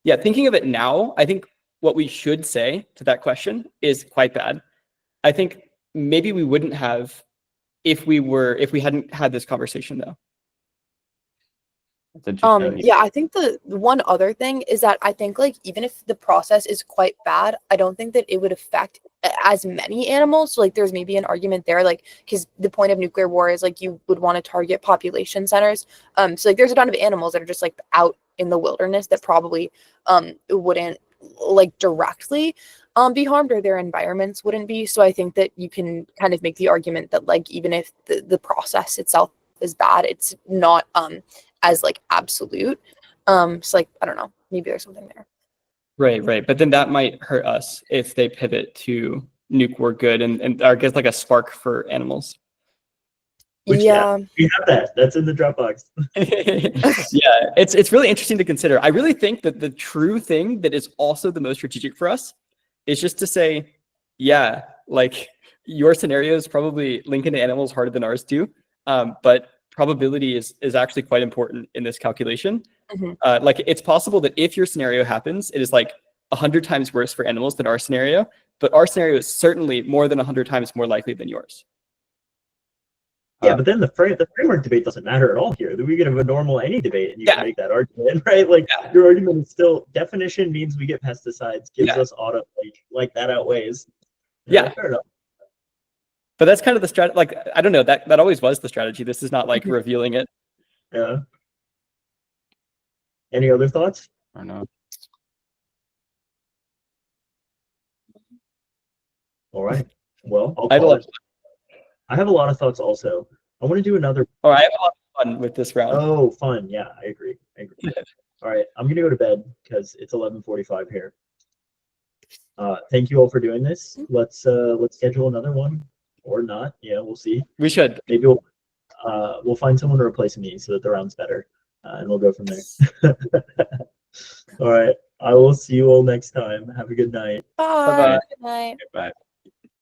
yeah, thinking of it now, I think what we should say to that question is quite bad. I think maybe we wouldn't have if we hadn't had this conversation though. Yeah, I think the one other thing is that I think like even if the process is quite bad, I don't think that it would affect as many animals. So, like there's maybe an argument there, like because the point of nuclear war is like you would want to target population centers. So like there's a ton of animals that are just like out in the wilderness that probably wouldn't like directly be harmed, or their environments wouldn't be. So I think that you can kind of make the argument that like even if the process itself is bad, it's not as like absolute. So like I don't know, maybe there's something there. Right. But then that might hurt us if they pivot to nuke war good and I guess like a spark for animals. Which, yeah, we have that. That's in the Dropbox. Yeah, it's really interesting to consider. I really think that the true thing that is also the most strategic for us is just to say, yeah, like your scenarios probably link into animals harder than ours do, but probability is actually quite important in this calculation. Like it's possible that if your scenario happens, it is like 100 times worse for animals than our scenario, but our scenario is certainly more than 100 times more likely than yours. Yeah, but then the framework debate doesn't matter at all here. We can have a normal any debate and you can make that argument, right? Like your argument is still definition means we get pesticides, gives us auto like that outweighs. Yeah. Fair enough. But that's kind of the strategy. Like, I don't know, that always was the strategy. This is not like revealing it. Yeah. Any other thoughts? I don't know. All right. Well, I have a lot of thoughts also. I want to do another. Oh, I have a lot of fun with this round. Oh, fun. Yeah, I agree. All right. I'm going to go to bed because it's 11:45 here. Thank you all for doing this. Let's schedule another one or not. Yeah, we'll see. We should. Maybe we'll find someone to replace me so that the round's better, and we'll go from there. All right. I will see you all next time. Have a good night. Bye. Bye-bye. Good night. Bye.